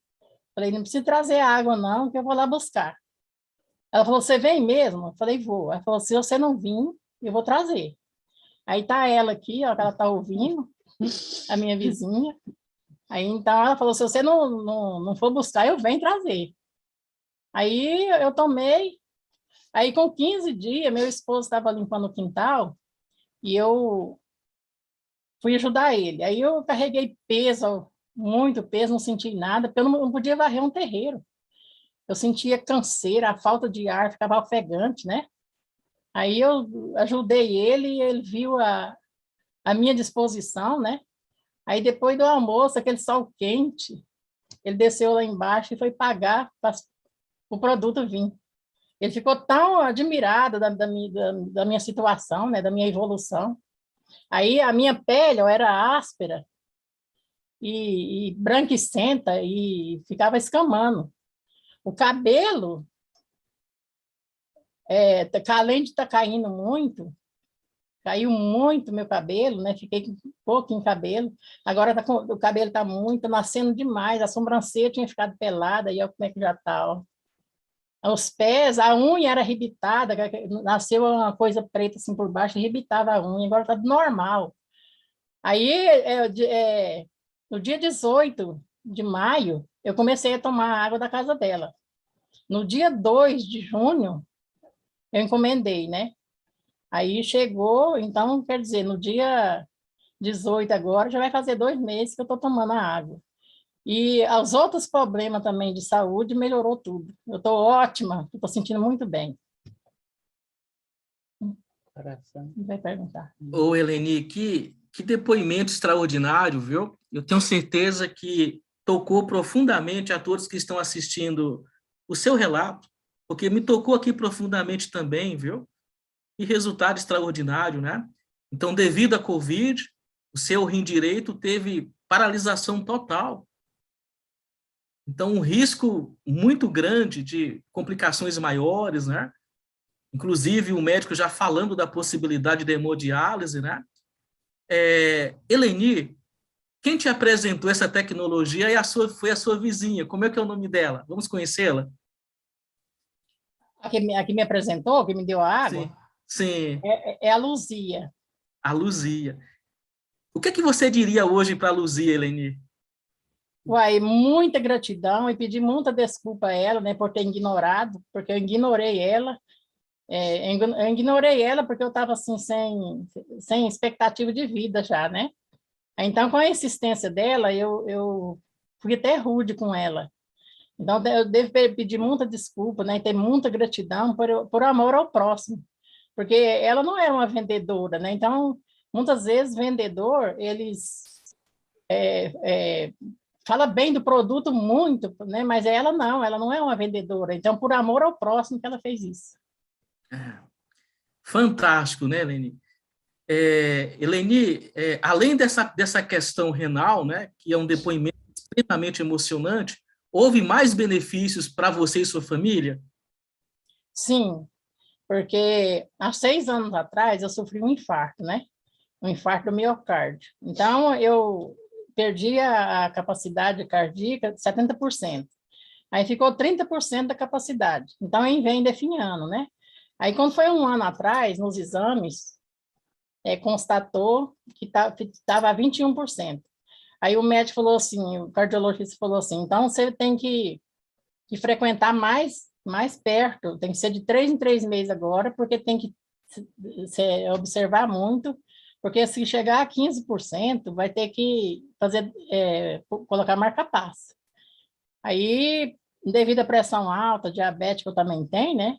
Falei, não precisa trazer água não, que eu vou lá buscar. Ela falou, você vem mesmo? Eu falei, vou. Ela falou, se você não vir, eu vou trazer. Aí tá ela aqui, ó, que ela tá ouvindo, a minha vizinha. Aí então ela falou, se você não for buscar, eu venho trazer. Aí eu tomei, aí com 15 dias, meu esposo estava limpando o quintal e eu fui ajudar ele. Aí eu carreguei peso, muito peso, não senti nada, porque eu não podia varrer um terreiro. Eu sentia canseira, a falta de ar, ficava ofegante, né? Aí eu ajudei ele e ele viu a minha disposição, né? Aí depois do almoço, aquele sol quente, ele desceu lá embaixo e foi pagar para o produto vir. Ele ficou tão admirado da minha situação, né? Da minha evolução. Aí a minha pele ó, era áspera e branquicenta e ficava escamando. O cabelo, além de estar caindo muito, caiu muito meu cabelo, né? Fiquei com pouco em cabelo. Agora o cabelo está muito, nascendo demais. A sobrancelha tinha ficado pelada, e olha como é que já está, ó. Os pés, a unha era arrebitada, nasceu uma coisa preta assim por baixo, arrebitava a unha, agora está normal. Aí, no dia 18 de maio, eu comecei a tomar água da casa dela. No dia 2 de junho, eu encomendei, né? Aí chegou, então, quer dizer, no dia 18 agora, já vai fazer 2 meses que eu estou tomando a água. E os outros problemas também de saúde melhorou tudo. Eu estou ótima, estou sentindo muito bem. Vai perguntar. Ô, Eleni, que depoimento extraordinário, viu? Eu tenho certeza que tocou profundamente a todos que estão assistindo o seu relato, porque me tocou aqui profundamente também, viu? E resultado extraordinário, né? Então, devido à Covid, o seu rim direito teve paralisação total. Então, um risco muito grande de complicações maiores, né? Inclusive, o médico já falando da possibilidade de hemodiálise, né? Eleni, quem te apresentou essa tecnologia foi a sua vizinha. Como é que é o nome dela? Vamos conhecê-la? A que me apresentou, que me deu a água, Sim, sim, é a Luzia. a Luzia. O que é que você diria hoje para a Luzia, Eleni? Uai, muita gratidão e pedir muita desculpa a ela, né, por ter ignorado, porque eu ignorei ela. Eu ignorei ela porque eu estava assim, sem expectativa de vida já, né? Então, com a insistência dela, eu fui até rude com ela. Então, eu devo pedir muita desculpa, né? E ter muita gratidão por amor ao próximo. Porque ela não era uma vendedora, né? Então, muitas vezes, vendedor, eles fala bem do produto muito, né? Mas ela não é uma vendedora. Então, por amor ao próximo que ela fez isso. Fantástico, né, Eleni? Eleni, além dessa questão renal, né, que é um depoimento extremamente emocionante, houve mais benefícios para você e sua família? Sim, porque há 6 anos atrás eu sofri um infarto, né? Um infarto do miocárdio. Então, eu perdi a capacidade cardíaca de 70%. Aí ficou 30% da capacidade. Então, eu vem definhando, né? Aí, quando foi 1 ano atrás, nos exames, constatou que estava 21%. Aí o médico falou assim, o cardiologista falou assim, então você tem que frequentar mais perto, tem que ser de 3 em 3 meses agora, porque tem que observar muito, porque se chegar a 15%, vai ter que colocar marca-passo. Aí, devido à pressão alta, diabetes que eu também tenho, né?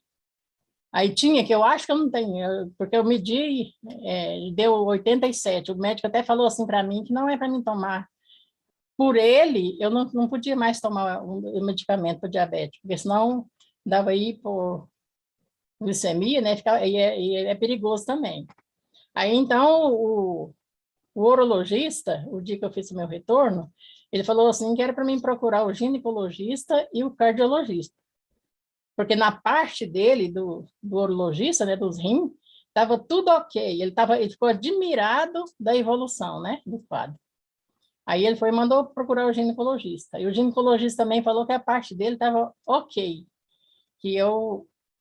Aí tinha, que eu acho que eu não tenho, porque eu medi, e deu 87. O médico até falou assim para mim que não é para mim tomar. Por ele, eu não podia mais tomar um medicamento para diabetes, porque senão dava aí por glicemia, né? E é perigoso também. Aí, então, o urologista, o dia que eu fiz o meu retorno, ele falou assim que era para mim procurar o ginecologista e o cardiologista. Porque na parte dele, do urologista, né, dos rins, estava tudo ok. Ele ficou admirado da evolução, né, do quadro. Aí ele foi e mandou procurar o ginecologista. E o ginecologista também falou que a parte dele estava ok,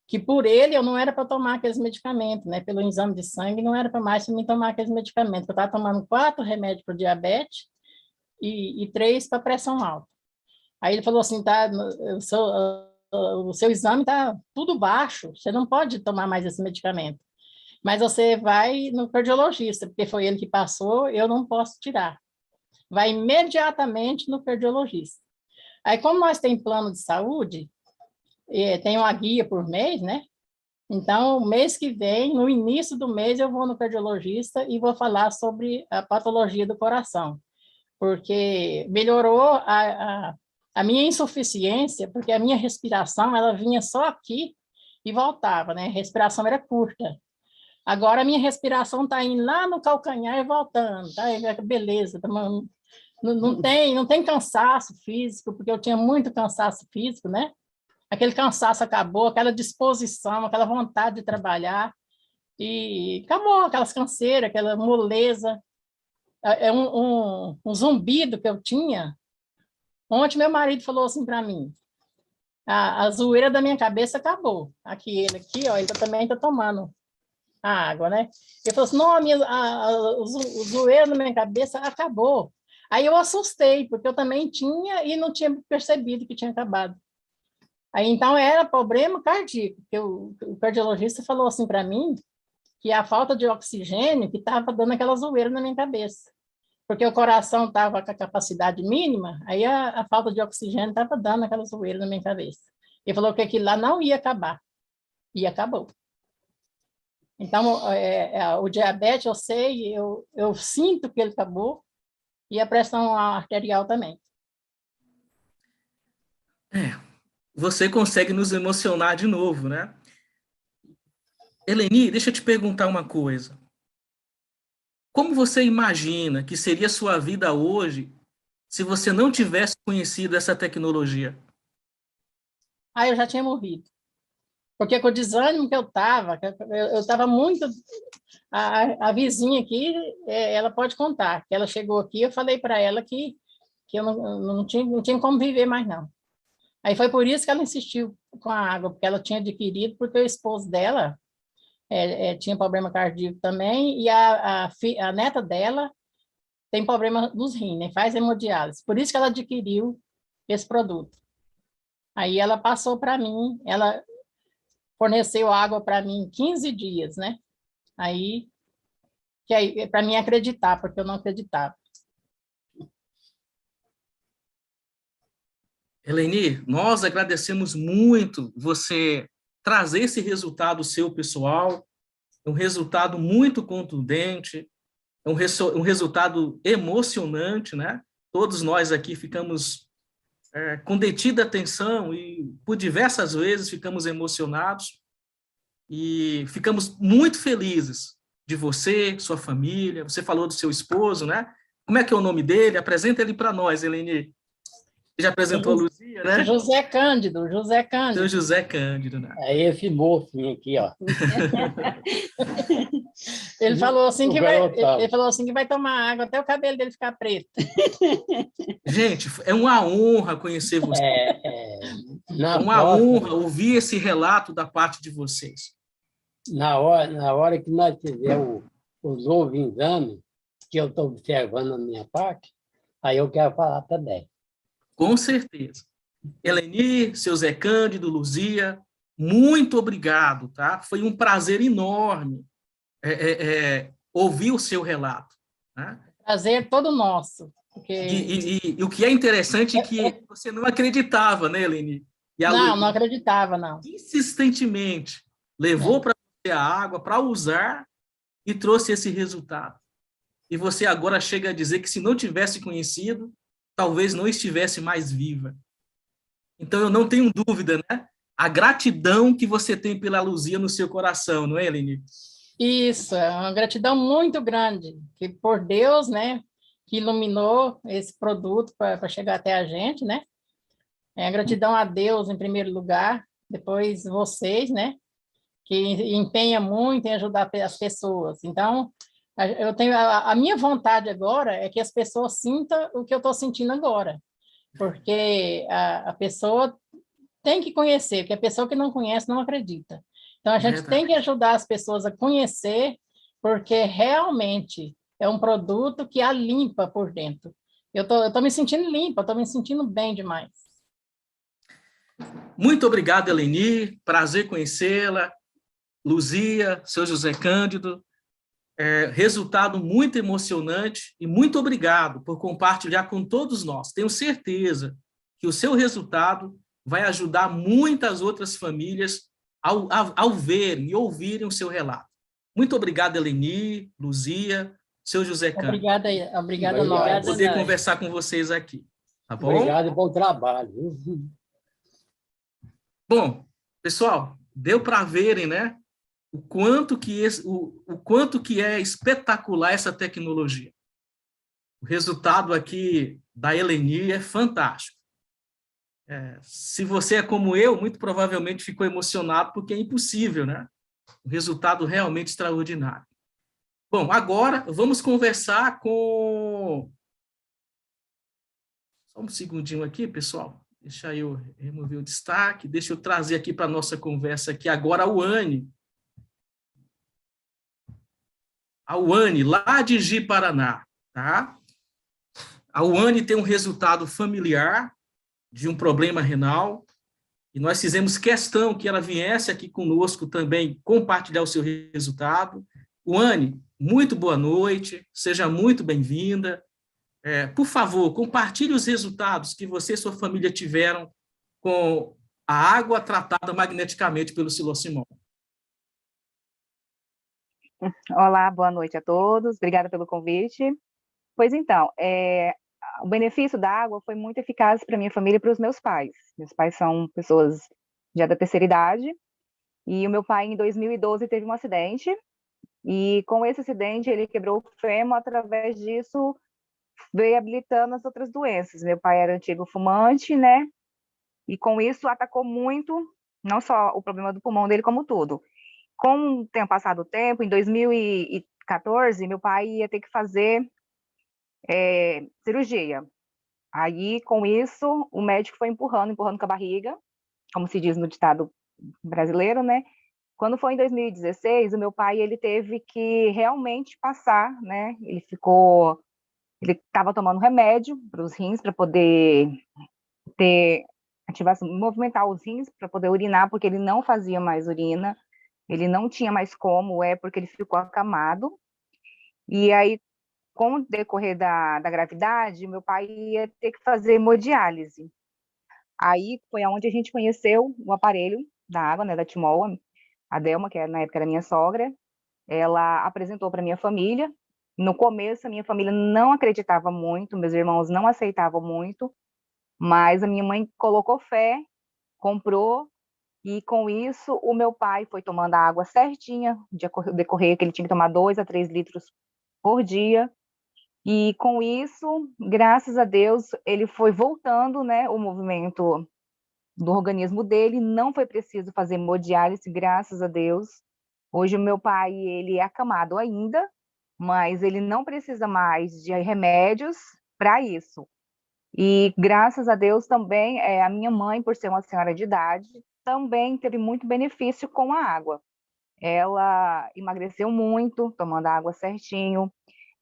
que por ele eu não era para tomar aqueles medicamentos, né? Pelo exame de sangue, não era para mais me tomar aqueles medicamentos. Eu estava tomando 4 remédios para diabetes e 3 para pressão alta. Aí ele falou assim, tá, o seu exame está tudo baixo, você não pode tomar mais esse medicamento. Mas você vai no cardiologista, porque foi ele que passou, eu não posso tirar. Vai imediatamente no cardiologista. Aí, como nós temos plano de saúde, tem uma guia por mês, né? Então, mês que vem, no início do mês, eu vou no cardiologista e vou falar sobre a patologia do coração, porque melhorou a minha insuficiência, porque a minha respiração, ela vinha só aqui e voltava, né? A respiração era curta. Agora, a minha respiração está indo lá no calcanhar e voltando, tá? Beleza, não tem cansaço físico, porque eu tinha muito cansaço físico, né? Aquele cansaço acabou, aquela disposição, aquela vontade de trabalhar, e acabou aquelas canseiras, aquela moleza, um zumbido que eu tinha. Ontem meu marido falou assim para mim, a zoeira da minha cabeça acabou. Ele aqui, ó, ele também está tomando a água, né? Ele falou assim, não, o zoeira da minha cabeça acabou. Aí eu assustei, porque eu também tinha e não tinha percebido que tinha acabado. Aí, então, era problema cardíaco, porque o cardiologista falou assim para mim que a falta de oxigênio que estava dando aquela zoeira na minha cabeça. Porque o coração estava com a capacidade mínima, aí a falta de oxigênio estava dando aquela zoeira na minha cabeça. Ele falou que aquilo lá não ia acabar. E acabou. Então, o diabetes, eu sei, eu sinto que ele acabou, e a pressão arterial também. Você consegue nos emocionar de novo, né? Eleni, deixa eu te perguntar uma coisa. Como você imagina que seria a sua vida hoje se você não tivesse conhecido essa tecnologia? Eu já tinha morrido. Porque com o desânimo que eu estava muito... A vizinha aqui, ela pode contar, que ela chegou aqui, eu falei para ela que eu não tinha como viver mais, não. Aí foi por isso que ela insistiu com a água, porque ela tinha adquirido, porque o esposo dela tinha problema cardíaco também, e a neta dela tem problema nos rins, né? Faz hemodiálise. Por isso que ela adquiriu esse produto. Aí ela passou para mim, ela forneceu água para mim em 15 dias, né? Aí para mim acreditar, porque eu não acreditava. Eleni, nós agradecemos muito você trazer esse resultado seu pessoal, um resultado muito contundente, um resultado emocionante, né? Todos nós aqui ficamos com detida atenção e por diversas vezes ficamos emocionados e ficamos muito felizes de você, sua família. Você falou do seu esposo, né? Como é que é o nome dele? Apresenta ele para nós, Eleni. Você já apresentou a Luzia, né? José Cândido. Seu José Cândido, né? É esse mocinho aqui, ó. Ele falou assim que vai tomar água até o cabelo dele ficar preto. Gente, é uma honra conhecer vocês. É uma honra ouvir esse relato da parte de vocês. Na hora que nós fizermos os exames, que eu estou observando a minha parte, aí eu quero falar também. Com certeza. Eleni, seu Zé Cândido, Luzia, muito obrigado, tá? Foi um prazer enorme ouvir o seu relato. Né? Prazer todo nosso. Porque E o que é interessante é que você não acreditava, né, Eleni? E a não acreditava, não. insistentemente levou É. para você a água para usar e trouxe esse resultado. E você agora chega a dizer que se não tivesse conhecido, talvez não estivesse mais viva. Então eu não tenho dúvida, né? A gratidão que você tem pela Luzia no seu coração, não é, Eleni? Isso, é uma gratidão muito grande, que por Deus, né, que iluminou esse produto para chegar até a gente, né? É a gratidão a Deus em primeiro lugar, depois vocês, né, que empenha muito em ajudar as pessoas. Então, eu tenho a minha vontade agora é que as pessoas sintam o que eu estou sentindo agora, porque a pessoa tem que conhecer, porque a pessoa que não conhece não acredita. Então, a gente tem Verdade. que ajudar as pessoas a conhecer, porque realmente é um produto que a limpa por dentro. Eu tô me sentindo limpa, estou me sentindo bem demais. Muito obrigado, Eleni. Prazer conhecê-la. Luzia, seu José Cândido. Resultado muito emocionante e muito obrigado por compartilhar com todos nós. Tenho certeza que o seu resultado vai ajudar muitas outras famílias ao verem e ouvirem o seu relato. Muito obrigado, Eleni, Luzia, seu José Cândido. Obrigada, obrigada a Por nós. poder conversar com vocês aqui. Tá bom? Obrigado e bom trabalho. Bom, pessoal, deu para verem, né? O quanto que é espetacular essa tecnologia. O resultado aqui da Eleni é fantástico. Se você é como eu, muito provavelmente ficou emocionado, porque é impossível, né? Um resultado realmente extraordinário. Bom, agora vamos conversar com... Só um segundinho aqui, pessoal. Deixa eu remover o destaque. Deixa eu trazer aqui para a nossa conversa aqui agora a Uane. A Uane, lá de Ji-Paraná, tá? A Uane tem um resultado familiar de um problema renal, e nós fizemos questão que ela viesse aqui conosco também compartilhar o seu resultado. Uane, muito boa noite, seja muito bem-vinda. Por favor, compartilhe os resultados que você e sua família tiveram com a água tratada magneticamente pelo Silocimol. Olá, boa noite a todos, obrigada pelo convite. Pois então, o benefício da água foi muito eficaz para minha família e para os meus pais. Meus pais são pessoas já da terceira idade, e o meu pai, em 2012, teve um acidente, e com esse acidente ele quebrou o fêmur, através disso veio habilitando as outras doenças. Meu pai era antigo fumante, né, e com isso atacou muito, não só o problema do pulmão dele, como tudo. Com o passado o tempo, em 2014, meu pai ia ter que fazer cirurgia. Aí, com isso, o médico foi empurrando com a barriga, como se diz no ditado brasileiro, né? Quando foi em 2016, o meu pai, ele teve que realmente passar, né? Ele estava tomando remédio para os rins, para poder movimentar os rins, para poder urinar, porque ele não fazia mais urina, ele não tinha mais como, porque ele ficou acamado. E aí, com o decorrer da gravidade, meu pai ia ter que fazer hemodiálise. Aí foi onde a gente conheceu o aparelho da água, né, da Timol, a Delma, que na época era minha sogra, ela apresentou para minha família. No começo, a minha família não acreditava muito, meus irmãos não aceitavam muito, mas a minha mãe colocou fé, comprou, e com isso o meu pai foi tomando a água certinha, de decorrer que ele tinha que tomar 2 a 3 litros por dia. E com isso, graças a Deus, ele foi voltando, né, o movimento do organismo dele, não foi preciso fazer hemodiálise, graças a Deus. Hoje o meu pai, ele é acamado ainda, mas ele não precisa mais de remédios para isso. E graças a Deus também, a minha mãe, por ser uma senhora de idade, também teve muito benefício com a água. Ela emagreceu muito, tomando a água certinho.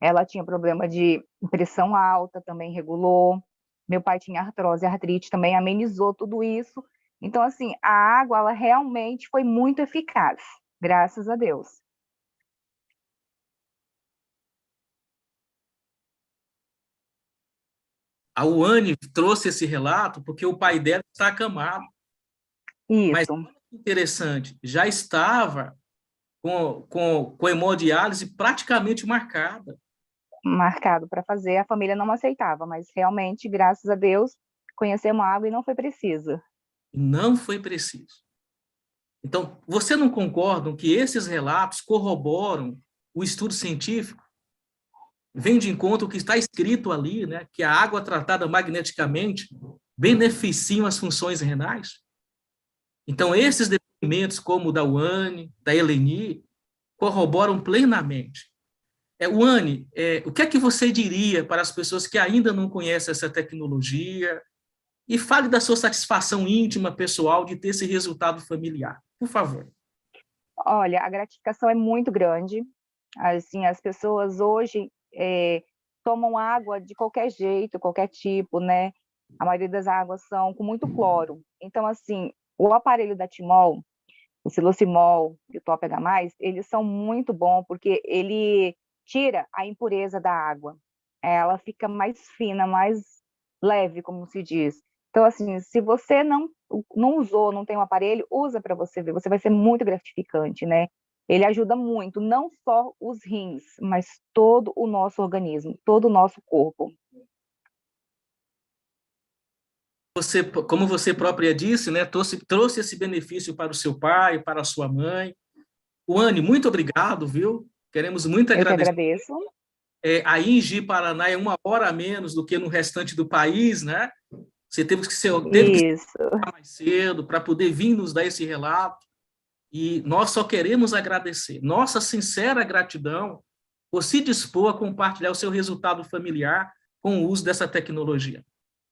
Ela tinha problema de pressão alta, também regulou. Meu pai tinha artrose e artrite, também amenizou tudo isso. Então, assim, a água, ela realmente foi muito eficaz, graças a Deus. A Uane trouxe esse relato porque o pai dela está acamado. Mas, Isso, interessante, já estava com hemodiálise praticamente marcada. marcado para fazer, a família não aceitava, mas realmente, graças a Deus, conhecemos a água e não foi preciso. Não foi preciso. Então, você não concorda que esses relatos corroboram o estudo científico? Vem de encontro o que está escrito ali, né, que a água tratada magneticamente beneficia as funções renais? Então, esses depoimentos, como o da Uane, da Eleni, corroboram plenamente. Uane, o que é que você diria para as pessoas que ainda não conhecem essa tecnologia? E fale da sua satisfação íntima, pessoal, de ter esse resultado familiar, por favor. Olha, a gratificação é muito grande. Assim, as pessoas hoje tomam água de qualquer jeito, qualquer tipo, né? A maioria das águas são com muito cloro. Então, assim, o aparelho da Timol, o Silocimol e o Top H+, eles são muito bons porque ele tira a impureza da água. Ela fica mais fina, mais leve, como se diz. Então, assim, se você não usou, não tem um aparelho, usa para você ver, você vai ser muito gratificante, né? Ele ajuda muito, não só os rins, mas todo o nosso organismo, todo o nosso corpo. Você, como você própria disse, né, trouxe esse benefício para o seu pai, para a sua mãe. Uane, muito obrigado, viu? Queremos muito Eu que agradecer. agradeço. Aí em Ji-Paraná é 1 hora a menos do que no restante do país, né? Você teve que Isso. chegar mais cedo para poder vir nos dar esse relato. E nós só queremos agradecer. Nossa sincera gratidão por se dispor a compartilhar o seu resultado familiar com o uso dessa tecnologia.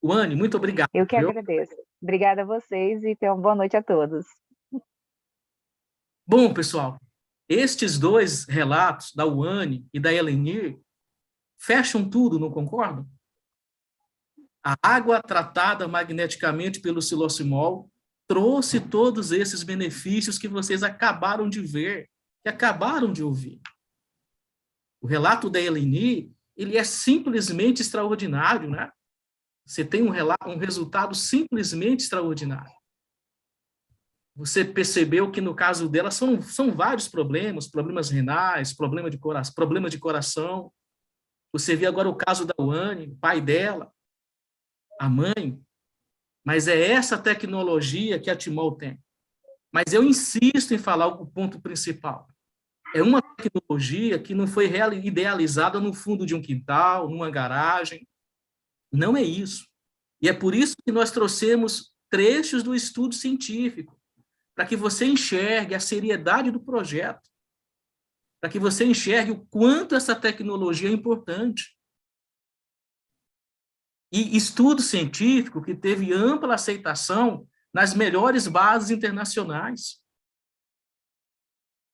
Uane, muito obrigado. Eu que Viu? agradeço. Obrigada a vocês e tenham uma boa noite a todos. Bom, pessoal, estes dois relatos, da Uane e da Eleni, fecham tudo, não concordam? A água tratada magneticamente pelo silocimol trouxe todos esses benefícios que vocês acabaram de ver, que acabaram de ouvir. O relato da Eleni, ele é simplesmente extraordinário, né? Você tem um resultado simplesmente extraordinário. Você percebeu que, no caso dela, são vários problemas renais, problema de coração. Você vê agora o caso da Uane, o pai dela, a mãe. Mas é essa tecnologia que a Timol tem. Mas eu insisto em falar o ponto principal. É uma tecnologia que não foi idealizada no fundo de um quintal, numa garagem. Não é isso. E é por isso que nós trouxemos trechos do estudo científico, para que você enxergue a seriedade do projeto, para que você enxergue o quanto essa tecnologia é importante. E estudo científico que teve ampla aceitação nas melhores bases internacionais.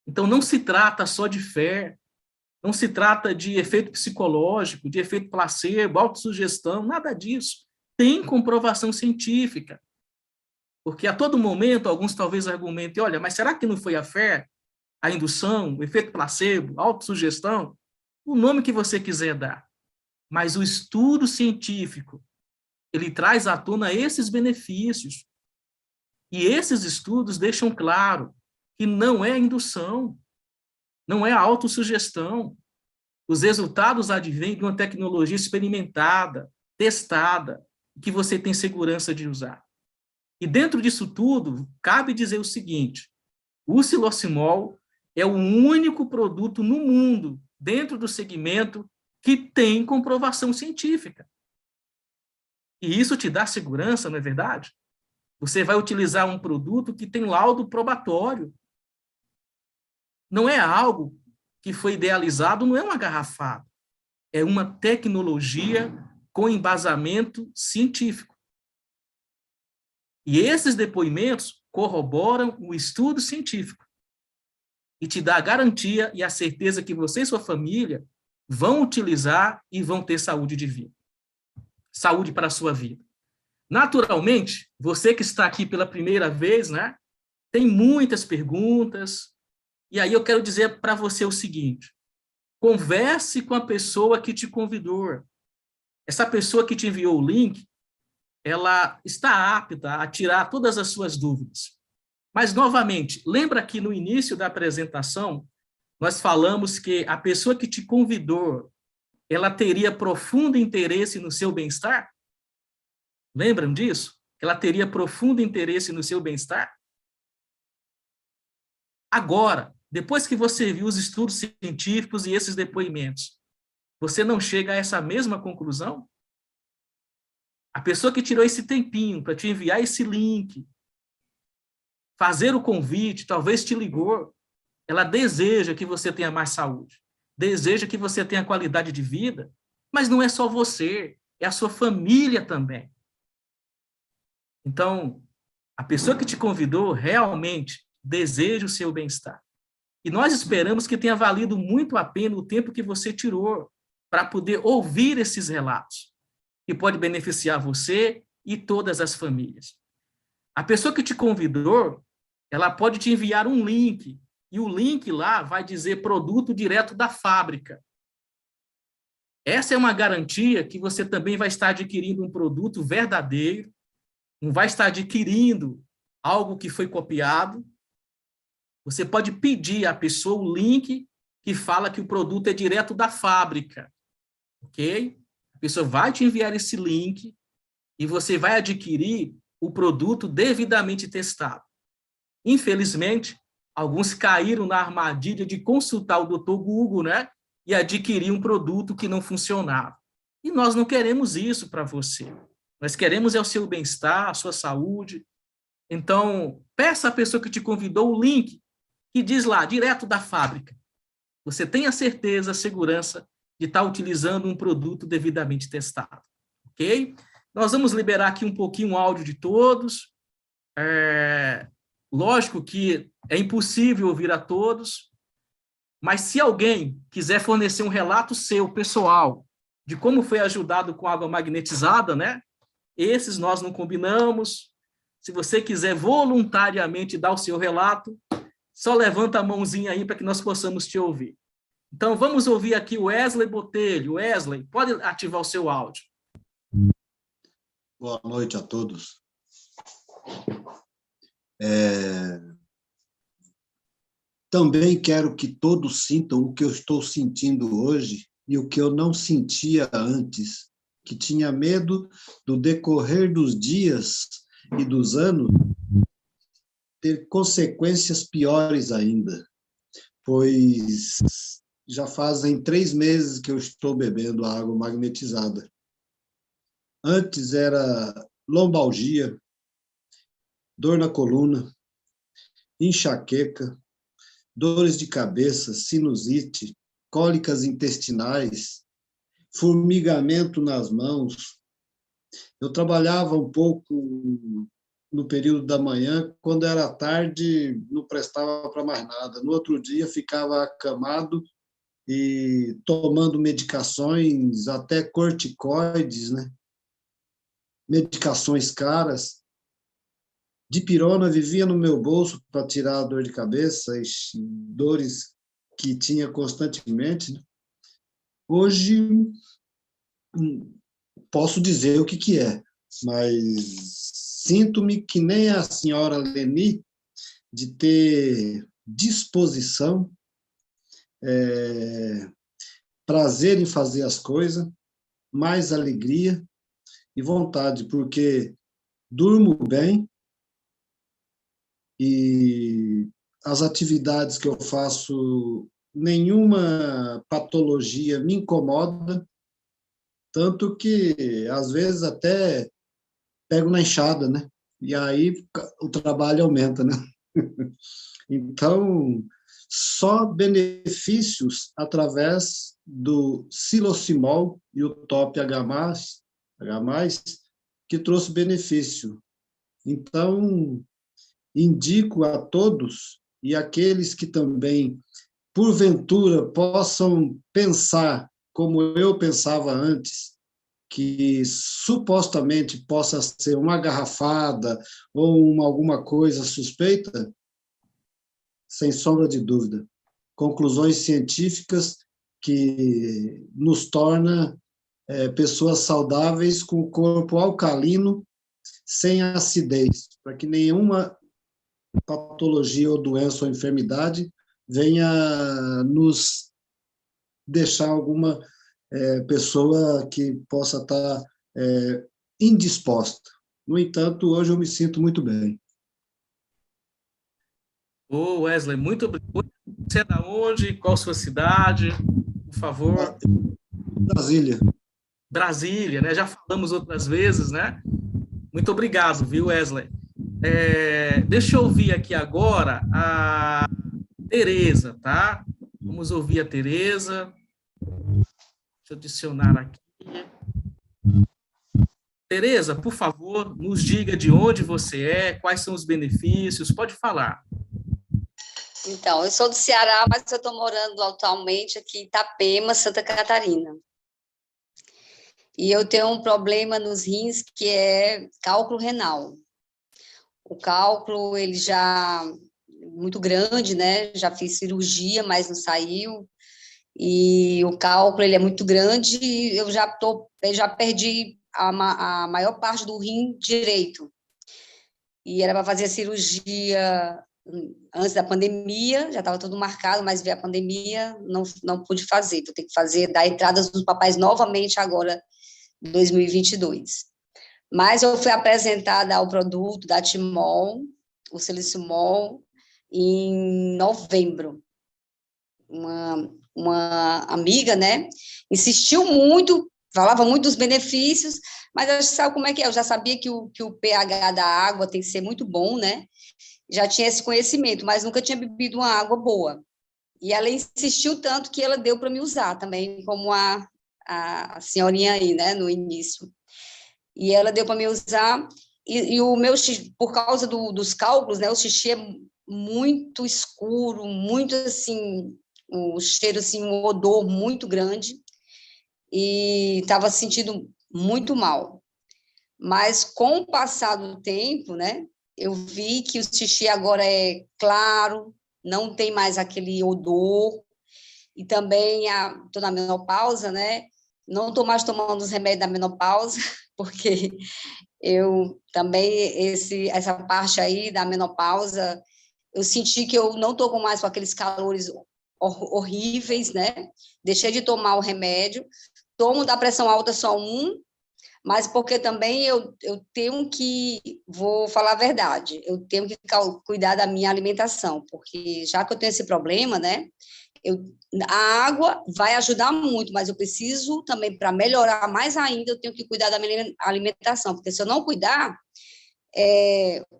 Então, não se trata só de fé, não se trata de efeito psicológico, de efeito placebo, autossugestão, nada disso. Tem comprovação científica. Porque a todo momento, alguns talvez argumentem, olha, mas será que não foi a fé, a indução, o efeito placebo, a autossugestão? O nome que você quiser dar. Mas o estudo científico, ele traz à tona esses benefícios. E esses estudos deixam claro que não é indução, não é autossugestão. Os resultados advêm de uma tecnologia experimentada, testada, que você tem segurança de usar. E dentro disso tudo, cabe dizer o seguinte, o silocimol é o único produto no mundo, dentro do segmento, que tem comprovação científica. E isso te dá segurança, não é verdade? Você vai utilizar um produto que tem laudo probatório. Não é algo que foi idealizado, não é uma garrafada. É uma tecnologia com embasamento científico. E esses depoimentos corroboram o estudo científico e te dá a garantia e a certeza que você e sua família vão utilizar e vão ter saúde de vida. Saúde para a sua vida. Naturalmente, você que está aqui pela primeira vez, né, tem muitas perguntas, e aí eu quero dizer para você o seguinte, converse com a pessoa que te convidou, essa pessoa que te enviou o link, ela está apta a tirar todas as suas dúvidas. Mas, novamente, lembra que no início da apresentação, nós falamos que a pessoa que te convidou, ela teria profundo interesse no seu bem-estar? Lembram disso? Ela teria profundo interesse no seu bem-estar? Agora, depois que você viu os estudos científicos e esses depoimentos, você não chega a essa mesma conclusão? A pessoa que tirou esse tempinho para te enviar esse link, fazer o convite, talvez te ligou, ela deseja que você tenha mais saúde, deseja que você tenha qualidade de vida, mas não é só você, é a sua família também. Então, a pessoa que te convidou realmente deseja o seu bem-estar. E nós esperamos que tenha valido muito a pena o tempo que você tirou para poder ouvir esses relatos, que pode beneficiar você e todas as famílias. A pessoa que te convidou, ela pode te enviar um link, e o link lá vai dizer produto direto da fábrica. Essa é uma garantia que você também vai estar adquirindo um produto verdadeiro, não vai estar adquirindo algo que foi copiado. Você pode pedir à pessoa o link que fala que o produto é direto da fábrica, ok? A pessoa vai te enviar esse link e você vai adquirir o produto devidamente testado. Infelizmente, alguns caíram na armadilha de consultar o Dr. Google, né? E adquirir um produto que não funcionava. E nós não queremos isso para você. Nós queremos é o seu bem-estar, a sua saúde. Então, peça à pessoa que te convidou o link que diz lá, direto da fábrica. Você tem a certeza, a segurança de estar utilizando um produto devidamente testado. Ok? Nós vamos liberar aqui um pouquinho o áudio de todos. Lógico que é impossível ouvir a todos, mas se alguém quiser fornecer um relato seu, pessoal, de como foi ajudado com água magnetizada, né? Esses nós não combinamos. Se você quiser voluntariamente dar o seu relato, só levanta a mãozinha aí para que nós possamos te ouvir. Então, vamos ouvir aqui o Wesley Botelho. Wesley, pode ativar o seu áudio. Boa noite a todos. Também quero que todos sintam o que eu estou sentindo hoje e o que eu não sentia antes, que tinha medo do decorrer dos dias e dos anos ter consequências piores ainda, pois já fazem 3 meses que eu estou bebendo água magnetizada. Antes era lombalgia, dor na coluna, enxaqueca, dores de cabeça, sinusite, cólicas intestinais, formigamento nas mãos. Eu trabalhava um pouco no período da manhã, quando era tarde não prestava para mais nada. No outro dia ficava acamado e tomando medicações, até corticoides, né? Medicações caras. Dipirona vivia no meu bolso para tirar a dor de cabeça e dores que tinha constantemente. Hoje, posso dizer o que é, mas sinto-me que nem a senhora Leni, de ter disposição, prazer em fazer as coisas, mais alegria e vontade, porque durmo bem e as atividades que eu faço, nenhuma patologia me incomoda, tanto que, às vezes, até pego na enxada, né? E aí o trabalho aumenta, né? Então, só benefícios através do Silocimol e o Top H+, que trouxe benefício. Então, indico a todos e aqueles que também, porventura, possam pensar como eu pensava antes, que supostamente possa ser uma garrafada ou alguma coisa suspeita, sem sombra de dúvida. Conclusões científicas que nos torna pessoas saudáveis com o corpo alcalino, sem acidez, para que nenhuma patologia ou doença ou enfermidade venha nos deixar alguma pessoa que possa estar indisposta. No entanto, hoje eu me sinto muito bem. Ô, Wesley, muito obrigado. Você é da onde? Qual sua cidade? Por favor. Brasília. Brasília, né? Já falamos outras vezes, né? Muito obrigado, viu, Wesley? Deixa eu ouvir aqui agora a Tereza, tá? Vamos ouvir a Tereza. Deixa eu adicionar aqui. Tereza, por favor, nos diga de onde você é, quais são os benefícios, pode falar. Então, eu sou do Ceará, mas eu estou morando atualmente aqui em Itapema, Santa Catarina. E eu tenho um problema nos rins que é cálculo renal. O cálculo, ele já muito grande, né? Já fiz cirurgia, mas não saiu. E o cálculo, ele é muito grande e eu já perdi a maior parte do rim direito. E era para fazer a cirurgia antes da pandemia, já estava tudo marcado, mas veio a pandemia, não pude fazer. Vou ter que dar entradas dos papéis novamente agora, em 2022. Mas eu fui apresentada ao produto da Timol, o Silicimol, em novembro. Uma amiga, né, insistiu muito, falava muito dos benefícios, mas a gente sabe como é que é, eu já sabia que o pH da água tem que ser muito bom, né, já tinha esse conhecimento, mas nunca tinha bebido uma água boa. E ela insistiu tanto que ela deu para me usar também, como a senhorinha aí, né, no início. E ela deu para me usar, e o meu, por causa dos cálculos, né, o xixi é muito escuro, muito assim, o cheiro, assim, um odor muito grande, e estava sentindo muito mal. Mas com o passar do tempo, né, eu vi que o xixi agora é claro, não tem mais aquele odor, e também estou na menopausa, né, não estou mais tomando os remédios da menopausa, porque eu também, essa parte aí da menopausa, eu senti que eu não estou mais com aqueles calores horríveis, né? Deixei de tomar o remédio, tomo da pressão alta só mas porque também eu tenho que, vou falar a verdade, eu tenho que cuidar da minha alimentação, porque já que eu tenho esse problema, né? A água vai ajudar muito, mas eu preciso também, para melhorar mais ainda, eu tenho que cuidar da minha alimentação, porque se eu não cuidar,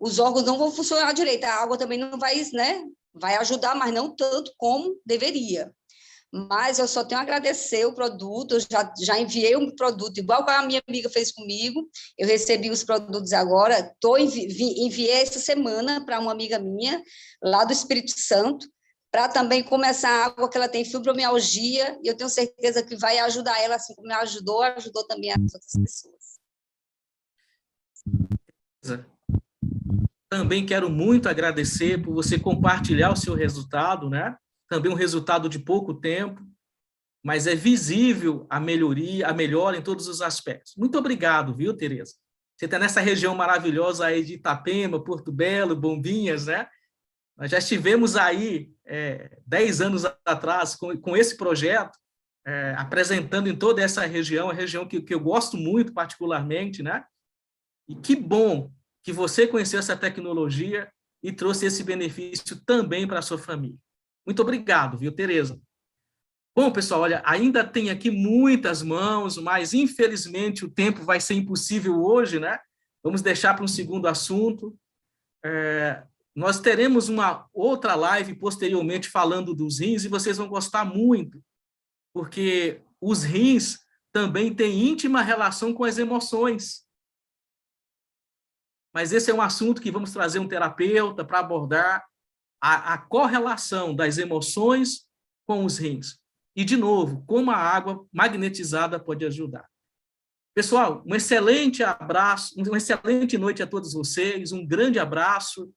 os órgãos não vão funcionar direito, a água também não vai, né? Vai ajudar, mas não tanto como deveria. Mas eu só tenho a agradecer o produto, eu já enviei um produto, igual que a minha amiga fez comigo, eu recebi os produtos agora, enviei essa semana para uma amiga minha, lá do Espírito Santo, para também começar a água, que ela tem fibromialgia, e eu tenho certeza que vai ajudar ela, assim como me ajudou também as outras pessoas. Também quero muito agradecer por você compartilhar o seu resultado, né? Também um resultado de pouco tempo, mas é visível a melhora em todos os aspectos. Muito obrigado, viu, Tereza? Você está nessa região maravilhosa aí de Itapema, Porto Belo, Bombinhas, né? Nós já estivemos aí 10 anos atrás com esse projeto, apresentando em toda essa região, a região que eu gosto muito particularmente, né? E que bom que você conheceu essa tecnologia e trouxe esse benefício também para a sua família. Muito obrigado, viu, Tereza? Bom, pessoal, olha, ainda tem aqui muitas mãos, mas infelizmente o tempo vai ser impossível hoje, né? Vamos deixar para um segundo assunto. Nós teremos uma outra live posteriormente falando dos rins e vocês vão gostar muito, porque os rins também têm íntima relação com as emoções. Mas esse é um assunto que vamos trazer um terapeuta para abordar a correlação das emoções com os rins. E, de novo, como a água magnetizada pode ajudar. Pessoal, um excelente abraço, uma excelente noite a todos vocês, um grande abraço.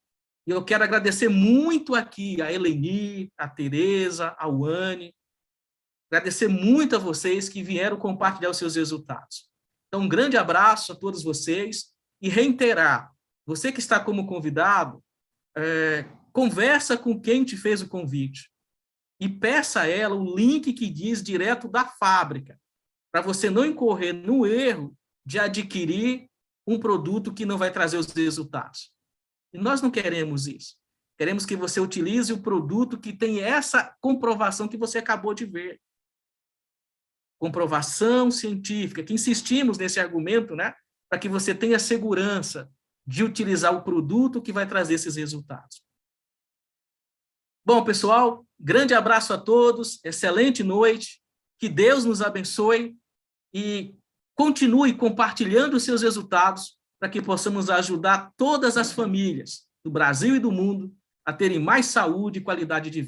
E eu quero agradecer muito aqui a Eleni, a Tereza, a Uane, Agradecer muito a vocês que vieram compartilhar os seus resultados. Então, um grande abraço a todos vocês e reiterar, você que está como convidado, conversa com quem te fez o convite e peça a ela o link que diz direto da fábrica, para você não incorrer no erro de adquirir um produto que não vai trazer os resultados. E nós não queremos isso. Queremos que você utilize o produto que tem essa comprovação que você acabou de ver. Comprovação científica, que insistimos nesse argumento, né, para que você tenha segurança de utilizar o produto que vai trazer esses resultados. Bom, pessoal, grande abraço a todos, excelente noite, que Deus nos abençoe e continue compartilhando os seus resultados para que possamos ajudar todas as famílias do Brasil e do mundo a terem mais saúde e qualidade de vida.